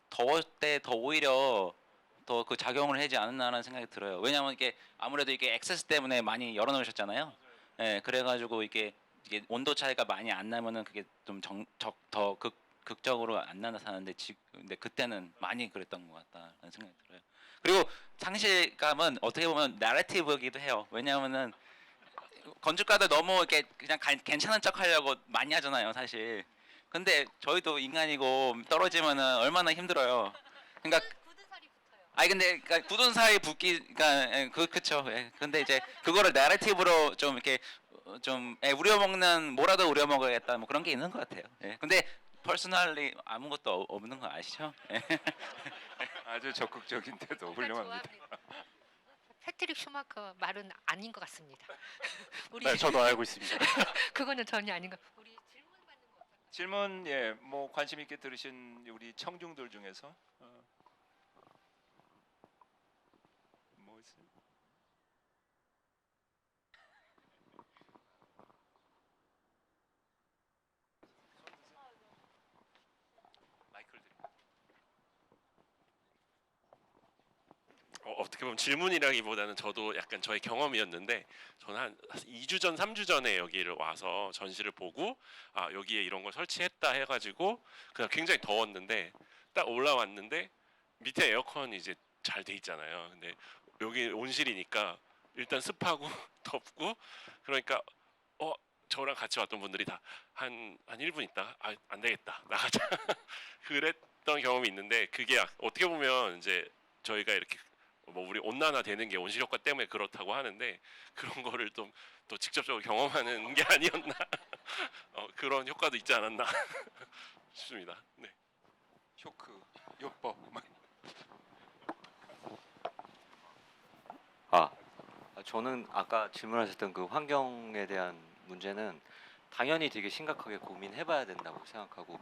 더울 때 더 오히려 더 그 작용을 하지 않았나라는 생각이 들어요. 왜냐하면 이게 아무래도 이게 액세스 때문에 많이 열어놓으셨잖아요. 예, 그래가지고 이게 온도 차이가 많이 안 나면은 그게 좀 더 극적으로 안 나타나는데 근데 그때는 많이 그랬던 것 같다라는 생각이 들어요. 그리고 상실감은 어떻게 보면 나래티브이기도 해요. 왜냐하면은 건축가도 너무 이렇게 그냥 괜찮은 척 하려고 많이 하잖아요, 사실. 근데 저희도 인간이고 떨어지면은 얼마나 힘들어요. 그러니까 굳은 살이 붙어요. 아니 근데 그러니까 굳은 살이 붙기가 그쵸. 예. 근데 이제 그거를 나래티브로 좀 이렇게 좀 우려먹는 뭐라도 우려먹어야겠다 뭐 그런 게 있는 것 같아요. 예. 근데 퍼스널리 아무것도 없는 거 아시죠? 예. 아주 적극적인 태도 훌륭합니다. 패트릭 슈마커 말은 아닌 것 같습니다. 우리 네, 저도 알고 있습니다. 그거는 전혀 아닌 것. 우리 질문 받는 거 어떨까요? 질문 뭐 관심 있게 들으신 우리 청중들 중에서 뭐 있어요? 마이크를 드립니다. 어떻게 보면 질문이라기보다는 저도 약간 저의 경험이었는데 저는 한 2주 전, 3주 전에 여기를 와서 전시를 보고 아 여기에 이런 걸 설치했다 해가지고 그냥 굉장히 더웠는데 딱 올라왔는데 밑에 에어컨이 이제 잘 돼 있잖아요. 근데 여기 온실이니까 일단 습하고 덥고 그러니까 저랑 같이 왔던 분들이 다 한 1분 있다가 안 되겠다 나가자 그랬던 경험이 있는데 그게 어떻게 보면 이제 저희가 이렇게 뭐 우리 온난화 되는 게 온실 효과 때문에 그렇다고 하는데 그런 거를 또 직접적으로 경험하는 게 아니었나 그런 효과도 있지 않았나 싶습니다. 네. 쇼크, 요법. 저는 아까 질문하셨던 그 환경에 대한 문제는 당연히 되게 심각하게 고민해봐야 된다고 생각하고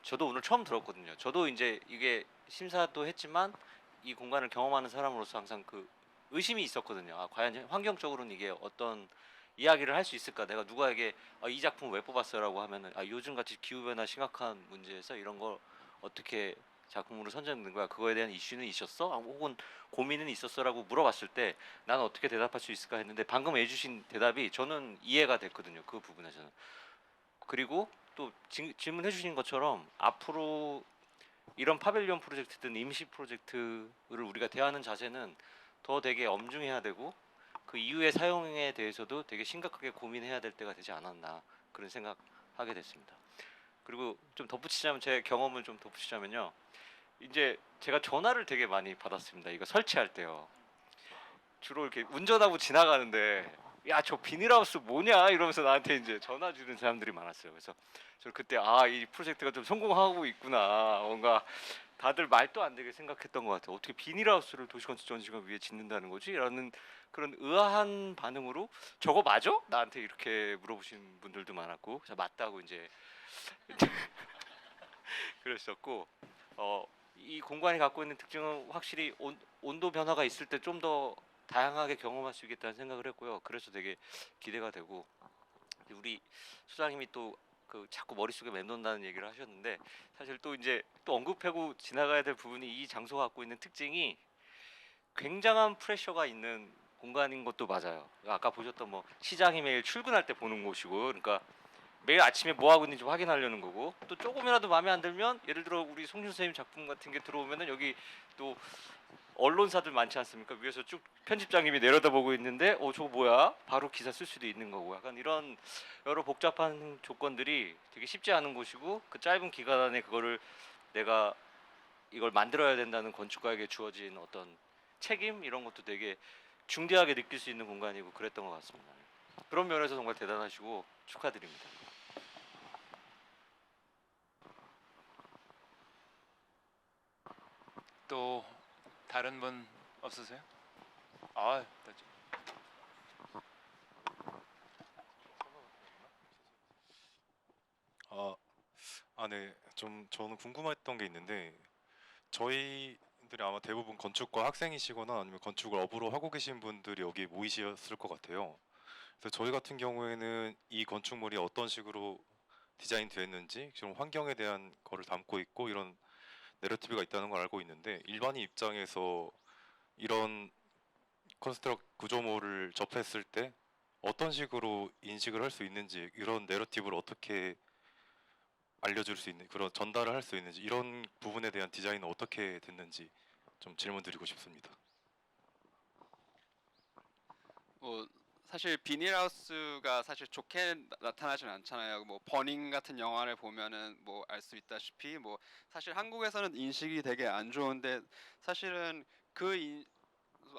저도 오늘 처음 들었거든요. 저도 이제 이게 심사도 했지만 이 공간을 경험하는 사람으로서 항상 그 의심이 있었거든요. 과연 환경적으로는 이게 어떤 이야기를 할 수 있을까? 내가 누구에게 이 작품 왜 뽑았어라고 하면은 요즘 같이 기후 변화 심각한 문제에서 이런 걸 어떻게 작품으로 선정된 거야? 그거에 대한 이슈는 있었어? 혹은 고민은 있었어라고 물어봤을 때 나는 어떻게 대답할 수 있을까 했는데 방금 해주신 대답이 저는 이해가 됐거든요. 그 부분에서는. 그리고 또 질문해 주신 것처럼 앞으로 이런 파빌리온 프로젝트든 임시 프로젝트를 우리가 대하는 자세는 더 되게 엄중해야 되고 그 이후의 사용에 대해서도 되게 심각하게 고민해야 될 때가 되지 않았나 그런 생각하게 됐습니다. 그리고 좀 덧붙이자면 제 경험을 좀 덧붙이자면요. 이제 제가 전화를 되게 많이 받았습니다. 이거 설치할 때요. 주로 이렇게 운전하고 지나가는데 야 저 비닐하우스 뭐냐 이러면서 나한테 이제 전화 주는 사람들이 많았어요. 그래서 저 그때 이 프로젝트가 좀 성공하고 있구나. 뭔가 다들 말도 안 되게 생각했던 것 같아요. 어떻게 비닐하우스를 도시건축전시관 위에 짓는다는 거지? 라는 그런 의아한 반응으로 저거 맞아? 나한테 이렇게 물어보신 분들도 많았고 맞다고 이제 그랬었고 이 공간이 갖고 있는 특징은 확실히 온도 변화가 있을 때 좀 더 다양하게 경험할 수 있겠다는 생각을 했고요. 그래서 되게 기대가 되고 우리 소장님이 또 그 자꾸 머릿속에 맴돈다는 얘기를 하셨는데 사실 또 이제 또 언급하고 지나가야 될 부분이 이 장소가 갖고 있는 특징이 굉장한 프레셔가 있는 공간인 것도 맞아요. 아까 보셨던 뭐 시장이 매일 출근할 때 보는 곳이고 그러니까 매일 아침에 뭐 하고 있는지 확인하려는 거고 또 조금이라도 마음에 안 들면 예를 들어 우리 송준 선생님 작품 같은 게 들어오면은 여기 또 언론사들 많지 않습니까? 위에서 쭉 편집장님이 내려다보고 있는데 저거 뭐야? 바로 기사 쓸 수도 있는 거고 약간 이런 여러 복잡한 조건들이 되게 쉽지 않은 곳이고 그 짧은 기간 안에 그거를 내가 이걸 만들어야 된다는 건축가에게 주어진 어떤 책임 이런 것도 되게 중대하게 느낄 수 있는 공간이고 그랬던 것 같습니다. 그런 면에서 정말 대단하시고 축하드립니다. 또 다른 분 없으세요? 네. 저는 궁금했던 게 있는데 저희들이 아마 대부분 건축과 학생이시거나 아니면 건축을 업으로 하고 계신 분들이 여기 모이셨을 것 같아요. 그래서 저희 같은 경우에는 이 건축물이 어떤 식으로 디자인 되었는지 좀 환경에 대한 거를 담고 있고 이런 내러티브가 있다는 걸 알고 있는데 일반인 입장에서 이런 컨스트럭 구조물을 접했을 때 어떤 식으로 인식을 할 수 있는지 이런 내러티브를 어떻게 알려줄 수 있는 그런 전달을 할 수 있는지 이런 부분에 대한 디자인은 어떻게 됐는지 좀 질문 드리고 싶습니다. 사실 비닐하우스가 사실 좋게 나타나진 않잖아요. 뭐 버닝 같은 영화를 보면은 뭐 알 수 있다시피 뭐 사실 한국에서는 인식이 되게 안 좋은데 사실은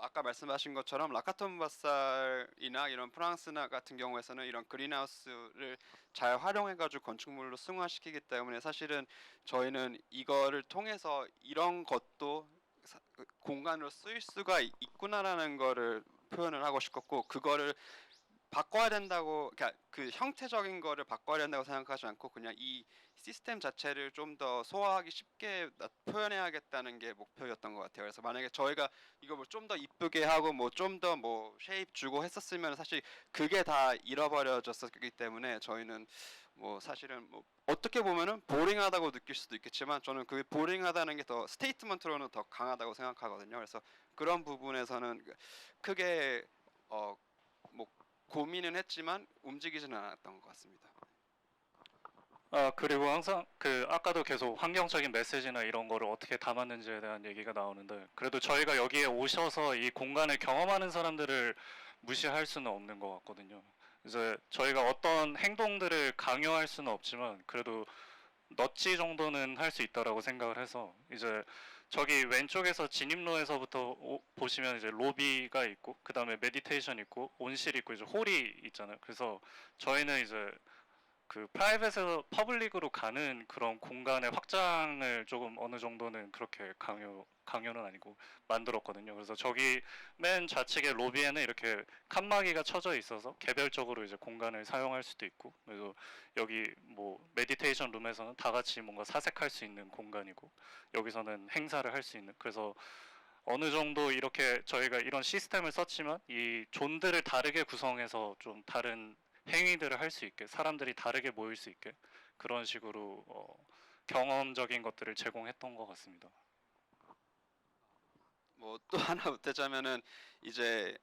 아까 말씀하신 것처럼 라카톤바살이나 이런 프랑스나 같은 경우에서는 이런 그린하우스를 잘 활용해가지고 건축물로 승화시키기 때문에 사실은 저희는 이거를 통해서 이런 것도 공간으로 쓰일 수가 있구나라는 거를 표현을 하고 싶었고 그거를 바꿔야 된다고 그러니까 그 형태적인 거를 바꿔야 된다고 생각하지 않고 그냥 이 시스템 자체를 좀 더 소화하기 쉽게 표현해야겠다는 게 목표였던 것 같아요. 그래서 만약에 저희가 이거 뭐 좀 더 이쁘게 하고 뭐 좀 더 뭐 쉐입 주고 했었으면 사실 그게 다 잃어버려졌었기 때문에 저희는 뭐 사실은 뭐 어떻게 보면은 보링하다고 느낄 수도 있겠지만 저는 그 보링하다는 게 더 스테이트먼트로는 더 강하다고 생각하거든요. 그래서 그런 부분에서는 크게 뭐 고민은 했지만 움직이지는 않았던 것 같습니다. 그리고 항상 그 아까도 계속 환경적인 메시지나 이런 거를 어떻게 담았는지에 대한 얘기가 나오는데 그래도 저희가 여기에 오셔서 이 공간을 경험하는 사람들을 무시할 수는 없는 것 같거든요. 이제 저희가 어떤 행동들을 강요할 수는 없지만 그래도 넛지 정도는 할 수 있다라고 생각을 해서 이제 저기 왼쪽에서 진입로에서부터 보시면 이제 로비가 있고 그 다음에 메디테이션 있고 온실 있고 이제 홀이 있잖아요. 그래서 저희는 이제 그 프라이빗에서 퍼블릭으로 가는 그런 공간의 확장을 조금 어느 정도는 그렇게 강요는 아니고 만들었거든요. 그래서 저기 맨 좌측의 로비에는 이렇게 칸막이가 쳐져 있어서 개별적으로 이제 공간을 사용할 수도 있고, 그래서 여기 뭐 메디테이션 룸에서는 다 같이 뭔가 사색할 수 있는 공간이고, 여기서는 행사를 할 수 있는, 그래서 어느 정도 이렇게 저희가 이런 시스템을 썼지만 이 존들을 다르게 구성해서 좀 다른 행위들을 할 수 있게, 사람들이 다르게 모일 수 있게 그런 식으로 경험적인 것들을 제공했던 것 같습니다. 뭐 또 하나 보태자면은 이제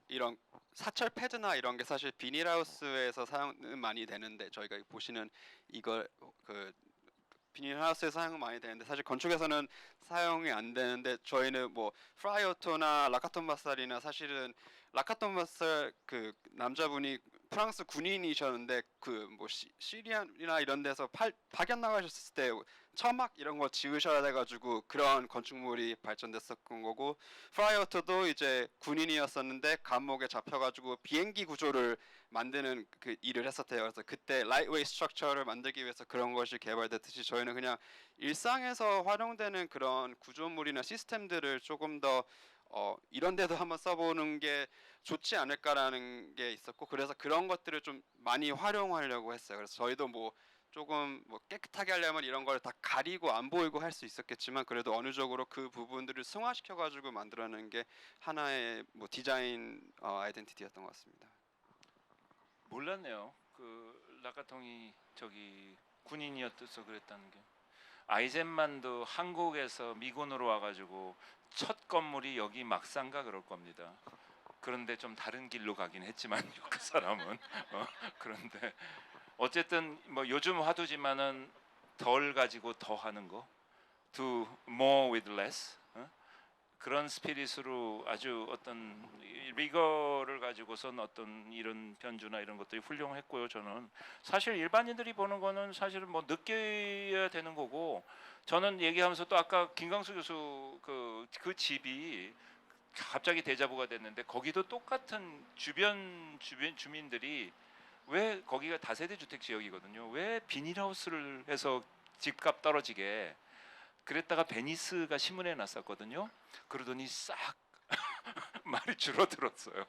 이런 사철 패드나 이런 게 사실 비닐하우스에서 사용은 많이 되는데 저희가 보시는 이걸 그 비닐하우스에서 사용 많이 되는데 사실 건축에서는 사용이 안 되는데 저희는 뭐 프라이오토나 라카톤 바살이나 사실은 라카톤 바살 그 남자분이 프랑스 군인이셨는데 그 뭐 시리안이나 이런 데서 파견 나가셨을 때 처막 이런 거 지으셔야 돼가지고 그런 건축물이 발전됐었던 거고, 프라이오토도 이제 군인이었었는데 감옥에 잡혀가지고 비행기 구조를 만드는 그 일을 했었대요. 그래서 그때 라이트웨이 스트럭처를 만들기 위해서 그런 것이 개발됐듯이 저희는 그냥 일상에서 활용되는 그런 구조물이나 시스템들을 조금 더 이런 데도 한번 써보는 게 좋지 않을까라는 게 있었고, 그래서 그런 것들을 좀 많이 활용하려고 했어요. 그래서 저희도 뭐 조금 뭐 깨끗하게 하려면 이런 걸 다 가리고 안 보이고 할 수 있었겠지만 그래도 어느 정도 그 부분들을 승화시켜 가지고 만들어내는 게 하나의 뭐 디자인 아이덴티티였던 것 같습니다. 몰랐네요. 그 라카통이 저기 군인이었어서 그랬다는 게. 아이젠만도 한국에서 미군으로 와가지고 첫 건물이 여기 막상가 그럴 겁니다. 그런데 좀 다른 길로 가긴 했지만 그 사람은 그런데 어쨌든 뭐 요즘 화두지만은 덜 가지고 더 하는 거, do more with less, 그런 스피릿으로 아주 어떤 리거를 가지고선 어떤 이런 변주나 이런 것들이 훌륭했고요. 저는 사실 일반인들이 보는 거는 사실은 뭐 느껴야 되는 거고, 저는 얘기하면서 또 아까 김강수 교수 그 집이 갑자기 데자부가 됐는데 거기도 똑같은 주변 주민들이 왜 거기가 다세대 주택 지역이거든요. 왜 비닐하우스를 해서 집값 떨어지게 그랬다가 베니스가 신문에 났었거든요. 그러더니 싹 말이 줄어들었어요.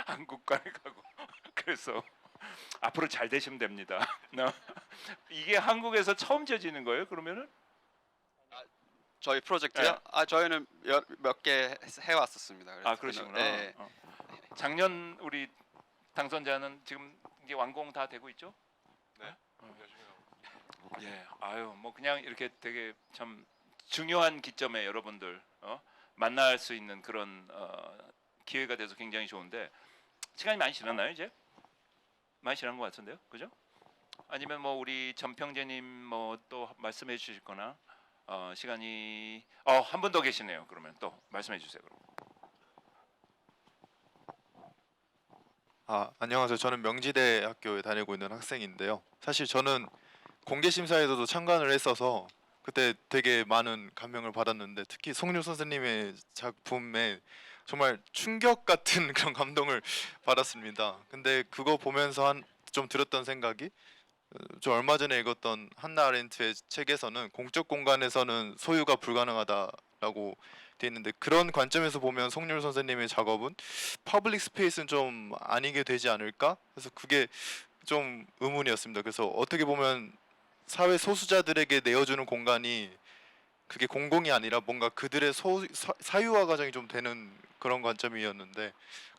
한국가에 가고. 그래서 앞으로 잘 되시면 됩니다. 이게 한국에서 처음 지어지는 거예요? 그러면은? 저희 프로젝트요? 네. 저희는 몇 개 해왔었습니다. 그래서 그러시구나. 네. 작년 우리 당선자는 지금 이게 완공 다 되고 있죠? 네. 예. 아유, 뭐 그냥 이렇게 되게 참 중요한 기점에 여러분들 만날 수 있는 그런 기회가 돼서 굉장히 좋은데, 시간이 많이 지났나요 이제? 많이 지난 것 같은데요, 그죠? 아니면 뭐 우리 전평재님 뭐 또 말씀해 주실거나 시간이 한 분 더 계시네요. 그러면 또 말씀해 주세요. 그럼. 안녕하세요. 저는 명지대 학교에 다니고 있는 학생인데요. 사실 저는 공개 심사에서도 참관을 했어서 그때 되게 많은 감명을 받았는데, 특히 송유 선생님의 작품에 정말 충격 같은 그런 감동을 받았습니다. 근데 그거 보면서 좀 들었던 생각이, 저 얼마 전에 읽었던 한나 아렌트의 책에서는 공적 공간에서는 소유가 불가능하다라고 돼 있는데, 그런 관점에서 보면 송률 선생님의 작업은 퍼블릭 스페이스는 좀 아니게 되지 않을까? 그래서 그게 좀 의문이었습니다. 그래서 어떻게 보면 사회 소수자들에게 내어주는 공간이 그게 공공이 아니라 뭔가 그들의 사유화 과정이 좀 되는 그런 관점이었는데,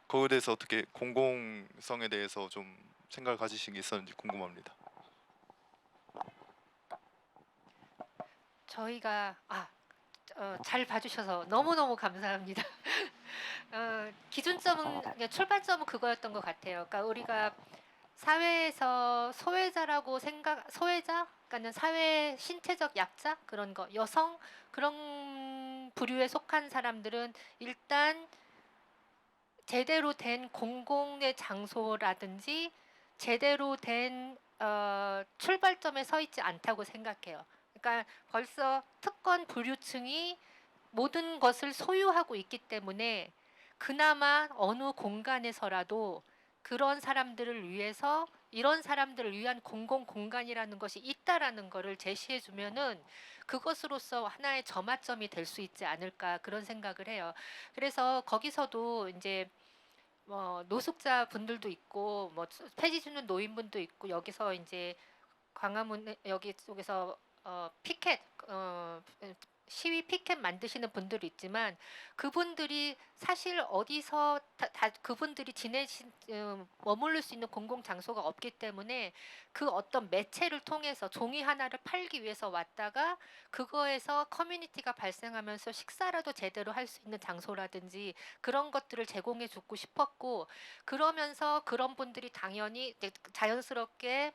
그거에 대해서 어떻게 공공성에 대해서 좀 생각을 가지신 게 있었는지 궁금합니다. 저희가 잘 봐주셔서 너무너무 감사합니다. 기준점은 출발점은 그거였던 것 같아요. 그러니까 우리가 사회에서 소외자, 그러니까는 사회 신체적 약자 그런 거, 여성 그런 부류에 속한 사람들은 일단 제대로 된 공공의 장소라든지 제대로 된 출발점에 서 있지 않다고 생각해요. 그러니까 벌써 특권 부류층이 모든 것을 소유하고 있기 때문에 그나마 어느 공간에서라도 그런 사람들을 위해서 이런 사람들을 위한 공공 공간이라는 것이 있다라는 것을 제시해 주면은 그것으로서 하나의 점화점이 될 수 있지 않을까 그런 생각을 해요. 그래서 거기서도 이제 뭐 노숙자 분들도 있고 뭐 폐지 주는 노인분도 있고 여기서 이제 광화문 여기 쪽에서 피켓 시위 피켓 만드시는 분들이 있지만 그분들이 사실 어디서 다 그분들이 머무를 수 있는 공공 장소가 없기 때문에 그 어떤 매체를 통해서 종이 하나를 팔기 위해서 왔다가 그거에서 커뮤니티가 발생하면서 식사라도 제대로 할 수 있는 장소라든지 그런 것들을 제공해 주고 싶었고 그러면서 그런 분들이 당연히 자연스럽게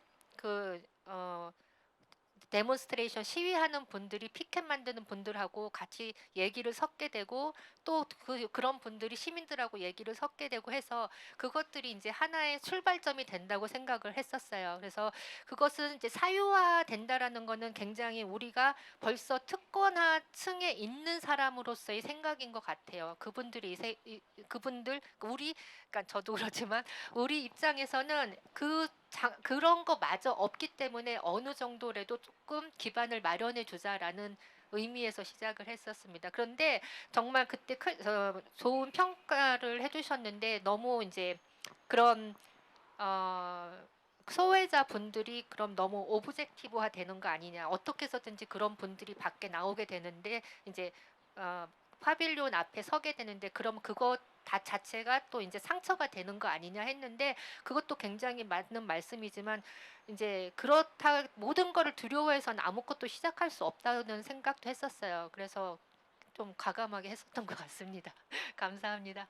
데몬스트레이션 시위하는 분들이 피켓 만드는 분들하고 같이 얘기를 섞게 되고 또 그런 분들이 시민들하고 얘기를 섞게 되고 해서 그것들이 이제 하나의 출발점이 된다고 생각을 했었어요. 그래서 그것은 이제 사유화 된다라는 거는 굉장히 우리가 벌써 특권화층에 있는 사람으로서의 생각인 것 같아요. 그분들 그러니까 저도 그렇지만 우리 입장에서는 그런 거마저 없기 때문에 어느 정도라도 조금 기반을 마련해 주자라는 의미에서 시작을 했었습니다. 그런데 정말 그때 좋은 평가를 해주셨는데 너무 이제 그런 소외자 분들이 그럼 너무 오브젝티브화 되는 거 아니냐 어떻게 해서든지 그런 분들이 밖에 나오게 되는데 이제 파빌리온 앞에 서게 되는데 그럼 그거 다 자체가 또 이제 상처가 되는 거 아니냐 했는데 그것도 굉장히 맞는 말씀이지만 이제 그렇다 모든 거를 두려워해서는 아무것도 시작할 수 없다는 생각도 했었어요. 그래서 좀 과감하게 했었던 것 같습니다. 감사합니다.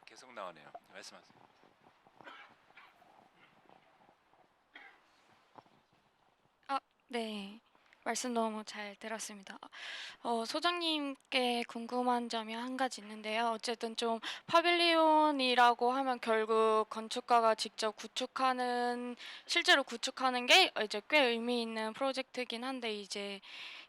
계속 나오네요. 말씀하세요. 네, 말씀 너무 잘 들었습니다. 소장님께 궁금한 점이 한 가지 있는데요. 어쨌든 좀 파빌리온이라고 하면 결국 건축가가 직접 실제로 구축하는 게 이제 꽤 의미 있는 프로젝트긴 한데 이제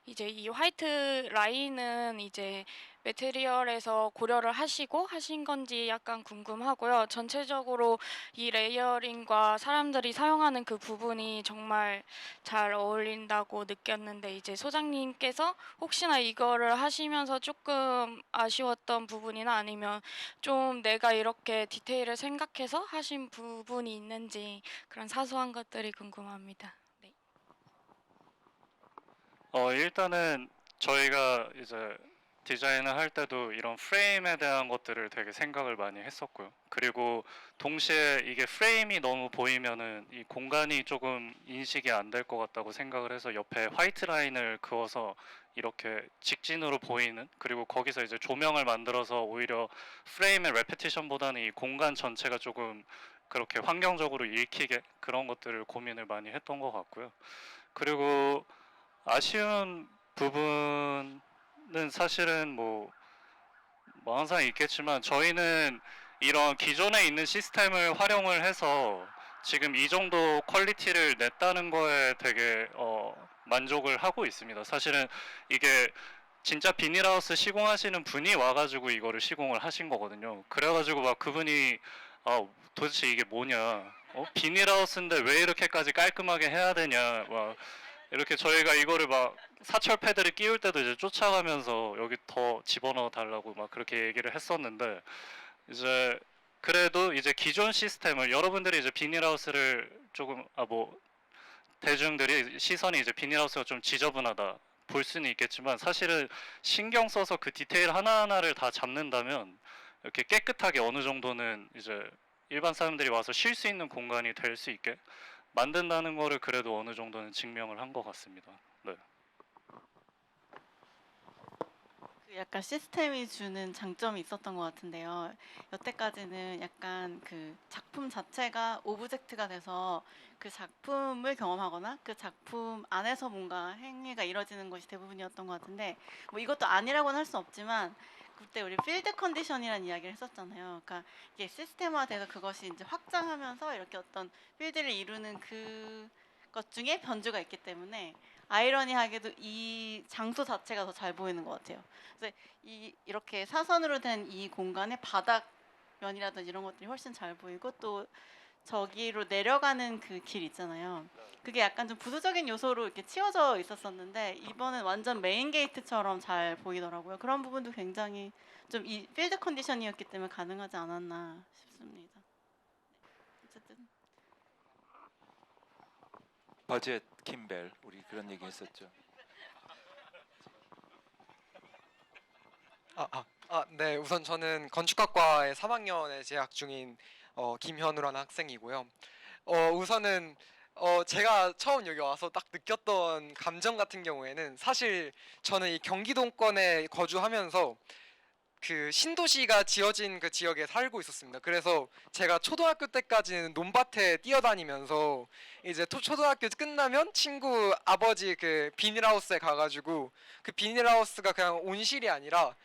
이 화이트 라인은 이제 매테리얼에서 고려를 하신 건지 약간 궁금하고요. 전체적으로 이 레이어링과 사람들이 사용하는 그 부분이 정말 잘 어울린다고 느꼈는데 이제 소장님께서 혹시나 이거를 하시면서 조금 아쉬웠던 부분이나 아니면 좀 내가 이렇게 디테일을 생각해서 하신 부분이 있는지 그런 사소한 것들이 궁금합니다. 네. 일단은 저희가 이제 디자인을 할 때도 이런 프레임에 대한 것들을 되게 생각을 많이 했었고요. 그리고 동시에 이게 프레임이 너무 보이면은 이 공간이 조금 인식이 안 될 것 같다고 생각을 해서 옆에 화이트 라인을 그어서 이렇게 직진으로 보이는 그리고 거기서 이제 조명을 만들어서 오히려 프레임의 레피티션보다는 이 공간 전체가 조금 그렇게 환경적으로 읽히게 그런 것들을 고민을 많이 했던 것 같고요. 그리고 아쉬운 부분은 사실은 뭐 항상 있겠지만 저희는 이런 기존에 있는 시스템을 활용을 해서 지금 이 정도 퀄리티를 냈다는 거에 되게 만족을 하고 있습니다. 사실은 이게 진짜 비닐하우스 시공하시는 분이 와가지고 이거를 시공을 하신 거거든요. 그래가지고 막 그분이 도대체 이게 뭐냐, 비닐하우스인데 왜 이렇게까지 깔끔하게 해야 되냐, 막 이렇게 저희가 이거를 막 사철 패드를 끼울 때도 이제 쫓아가면서 여기 더 집어넣어 달라고 막 그렇게 얘기를 했었는데 이제 그래도 이제 기존 시스템을 여러분들이 이제 비닐하우스를 조금 대중들이 시선이 이제 비닐하우스가 좀 지저분하다 볼 수는 있겠지만 사실은 신경 써서 그 디테일 하나하나를 다 잡는다면 이렇게 깨끗하게 어느 정도는 이제 일반 사람들이 와서 쉴 수 있는 공간이 될 수 있게 만든다는 거를 그래도 어느 정도는 증명을 한 것 같습니다. 네. 그 약간 시스템이 주는 장점이 있었던 것 같은데요. 여태까지는 약간 그 작품 자체가 오브젝트가 돼서 그 작품을 경험하거나 그 작품 안에서 뭔가 행위가 이루어지는 것이 대부분이었던 것 같은데, 뭐 이것도 아니라고는 할 수 없지만 그때 우리 필드 컨디션이라는 이야기를 했었잖아요. 그러니까 이게 시스템화돼서 그것이 이제 확장하면서 이렇게 어떤 필드를 이루는 그것 중에 변주가 있기 때문에 아이러니하게도 이 장소 자체가 더 잘 보이는 것 같아요. 그래서 이렇게 사선으로 된 이 공간의 바닥면이라든지 이런 것들이 훨씬 잘 보이고, 또 저기로 내려가는 그 길 있잖아요. 그게 약간 좀 부수적인 요소로 이렇게 치워져 있었었는데 이번엔 완전 메인 게이트처럼 잘 보이더라고요. 그런 부분도 굉장히 좀 이 필드 컨디션이었기 때문에 가능하지 않았나 싶습니다. 어쨌든 버젯 킴벨 우리 그런 얘기 했었죠. 네. 우선 저는 건축학과의 3학년에 재학 중인 김현우라는 학생이고요. 우선은 제가 처음 여기 와서 딱 느꼈던 감정 같은 경우에는, 사실 저는 이 경기도권에 거주하면서 그 신도시가 지어진 그 지역에 살고 있었습니다. 그래서 제가 초등학교 때까지는 논밭에 뛰어다니면서 이제 초등학교 끝나면 친구 아버지 그 비닐하우스에 가가지고, 그 비닐하우스가 그냥 온실이 아니라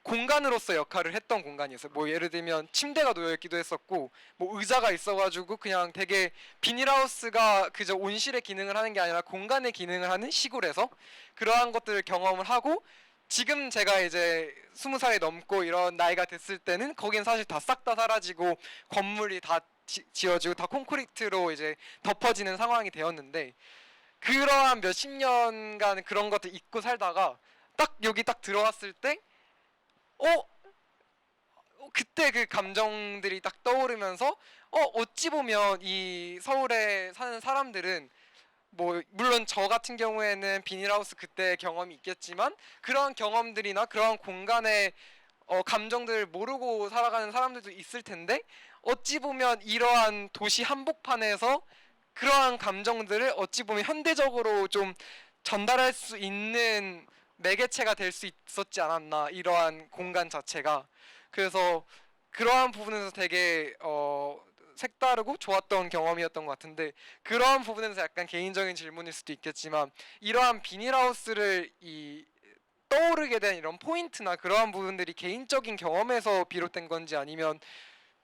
공간으로서 역할을 했던 공간이었어요. 뭐 예를 들면 침대가 놓여 있기도 했었고, 뭐 의자가 있어가지고 그냥 되게 비닐하우스가 그저 온실의 기능을 하는 게 아니라 공간의 기능을 하는 시골에서 그러한 것들을 경험을 하고, 지금 제가 이제 20살이 넘고 이런 나이가 됐을 때는 거긴 사실 다 싹 다 사라지고 건물이 다 지어지고 다 콘크리트로 이제 덮어지는 상황이 되었는데, 그러한 몇십 년간 그런 것들 잊고 살다가 딱 여기 딱 들어왔을 때 그때 그 감정들이 딱 떠오르면서 어찌 보면 이 서울에 사는 사람들은, 뭐 물론 저 같은 경우에는 비닐하우스 그때 경험이 있겠지만 그러한 경험들이나 그러한 공간의 감정들을 모르고 살아가는 사람들도 있을 텐데, 어찌 보면 이러한 도시 한복판에서 그러한 감정들을 어찌 보면 현대적으로 좀 전달할 수 있는 매개체가 될 수 있었지 않았나, 이러한 공간 자체가. 그래서 그러한 부분에서 되게 색다르고 좋았던 경험이었던 것 같은데, 그러한 부분에서 약간 개인적인 질문일 수도 있겠지만, 이러한 비닐하우스를 떠오르게 된 이런 포인트나 그러한 부분들이 개인적인 경험에서 비롯된 건지, 아니면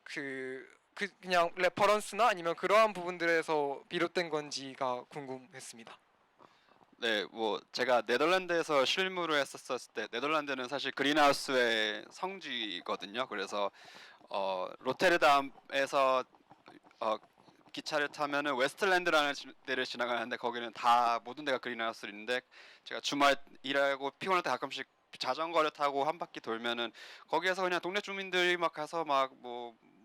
그냥 레퍼런스나 아니면 그러한 부분들에서 비롯된 건지가 궁금했습니다. 네, 뭐 제가 네덜란드에서 실무를 했었을 때, 네덜란드는 사실 그린하우스의 성지거든요. 그래서 로테르담에서 기차를 타면은 웨스트랜드라는 데를 지나가는데, 거기는 다 모든 데가 그린하우스인데, 제가 주말 일하고 피곤할 때 가끔씩 자전거를 타고 한 바퀴 돌면은 거기에서 그냥 동네 주민들이 막 가서 막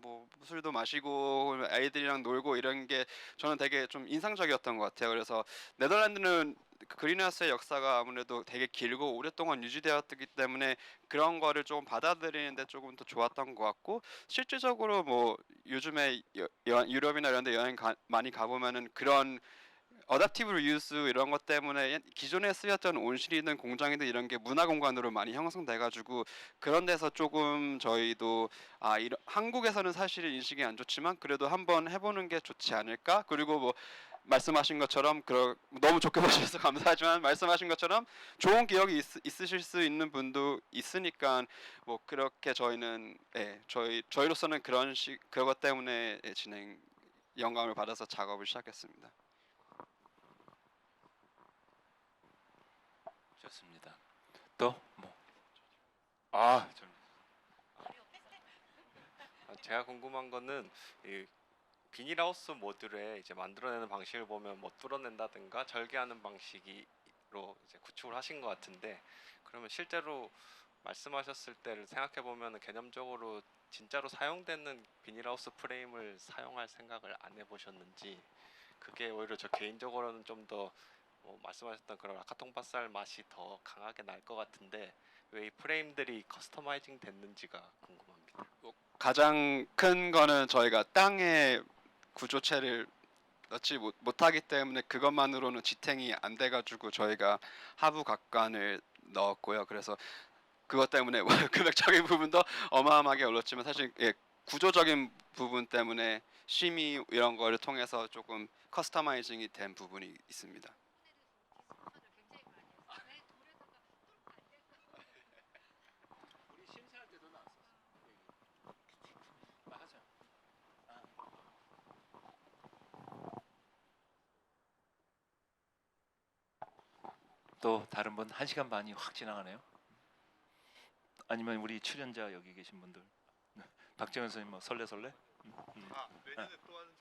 뭐 술도 마시고 아이들이랑 놀고 이런 게 저는 되게 좀 인상적이었던 것 같아요. 그래서 네덜란드는 그린하우스의 역사가 아무래도 되게 길고 오랫동안 유지되었기 때문에 그런 거를 조금 받아들이는데 조금 더 좋았던 것 같고, 실질적으로 뭐 요즘에 유럽이나 이런 데 많이 가보면은 그런 어댑티브 리유스 이런 것 때문에 기존에 쓰였던 온실이든 공장이든 이런 게 문화 공간으로 많이 형성돼 가지고, 그런 데서 조금 저희도 한국에서는 사실 인식이 안 좋지만 그래도 한번 해보는 게 좋지 않을까. 그리고 뭐 말씀하신 것처럼 너무 좋게 봐주셔서 감사하지만, 말씀하신 것처럼 좋은 기억이 있으실 수 있는 분도 있으니까, 뭐 그렇게 저희는 저희로서는 그것 때문에 영감을 받아서 작업을 시작했습니다. 좋습니다. 또 뭐? 제가 궁금한 거는 이 비닐하우스 모듈에 이제 만들어내는 방식을 보면 뭐 뚫어낸다든가 절개하는 방식으로 이제 구축을 하신 것 같은데, 그러면 실제로 말씀하셨을 때를 생각해 보면 개념적으로 진짜로 사용되는 비닐하우스 프레임을 사용할 생각을 안 해보셨는지, 그게 오히려 저 개인적으로는 좀 더 말씀하셨던 그런 라카통바살 맛이 더 강하게 날 것 같은데, 왜 이 프레임들이 커스터마이징 됐는지가 궁금합니다. 가장 큰 거는 저희가 땅에 구조체를 넣지 못하기 때문에 그것만으로는 지탱이 안 돼가지고 저희가 하부 각관을 넣었고요. 그래서 그것 때문에 금액적인 부분도 어마어마하게 올랐지만 사실 구조적인 부분 때문에 심의 이런 거를 통해서 조금 커스터마이징이 된 부분이 있습니다. 또 다른 분 1시간 반이 확 지나가네요. 아니면 우리 출연자 여기 계신 분들 박정현 선생님 뭐 설레? 내년에 또 하는지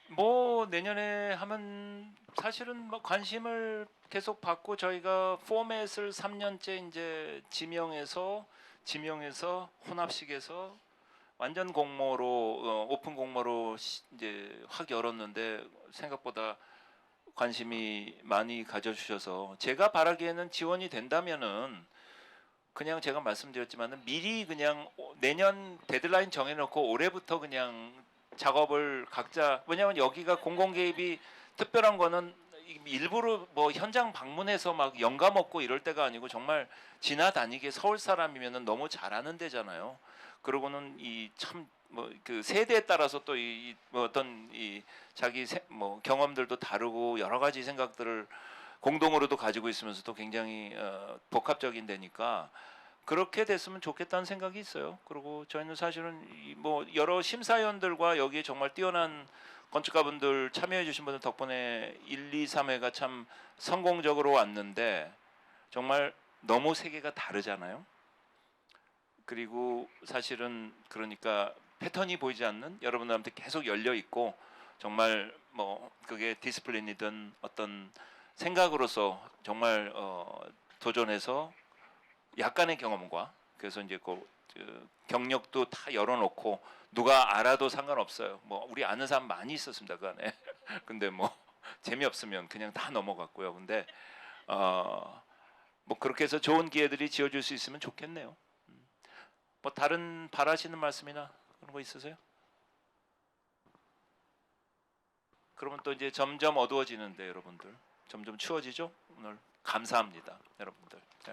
뭐 내년에 하면 사실은 뭐 관심을 계속 받고 저희가 포맷을 3년째 이제 지명해서 혼합식에서 완전 공모로 오픈 공모로 이제 확 열었는데 생각보다 관심이 많이 가져주셔서 제가 바라기에는 지원이 된다면은 그냥 제가 말씀드렸지만은 미리 그냥 내년 데드라인 정해놓고 올해부터 그냥 작업을 각자 왜냐하면 여기가 공공 개입이 특별한 거는 일부러 뭐 현장 방문해서 막 영감 얻고 이럴 때가 아니고 정말 지나다니게 서울 사람이면은 너무 잘하는 데잖아요. 그러고는 이 참 뭐 그 세대에 따라서 또 이 뭐 어떤 이 자기 뭐 경험들도 다르고 여러 가지 생각들을 공동으로도 가지고 있으면서도 굉장히 복합적인 데니까 그렇게 됐으면 좋겠다는 생각이 있어요. 그리고 저희는 사실은 뭐 여러 심사위원들과 여기에 정말 뛰어난 건축가분들 참여해 주신 분들 덕분에 1, 2, 3회가 참 성공적으로 왔는데 정말 너무 세계가 다르잖아요. 그리고 사실은 그러니까 패턴이 보이지 않는 여러분들한테 계속 열려 있고 정말 뭐 그게 디스플린이든 어떤 생각으로서 정말 도전해서 약간의 경험과 그래서 이제 그 경력도 다 열어놓고 누가 알아도 상관없어요. 뭐 우리 아는 사람 많이 있었습니다 그 안에. 근데 뭐 재미없으면 그냥 다 넘어갔고요. 근데 뭐 그렇게 해서 좋은 기회들이 지어질 수 있으면 좋겠네요. 뭐 다른 바라시는 말씀이나 그런 거 있으세요? 그러면 또 이제 점점 어두워지는데 여러분들 점점 추워지죠? 오늘 감사합니다 여러분들. 네.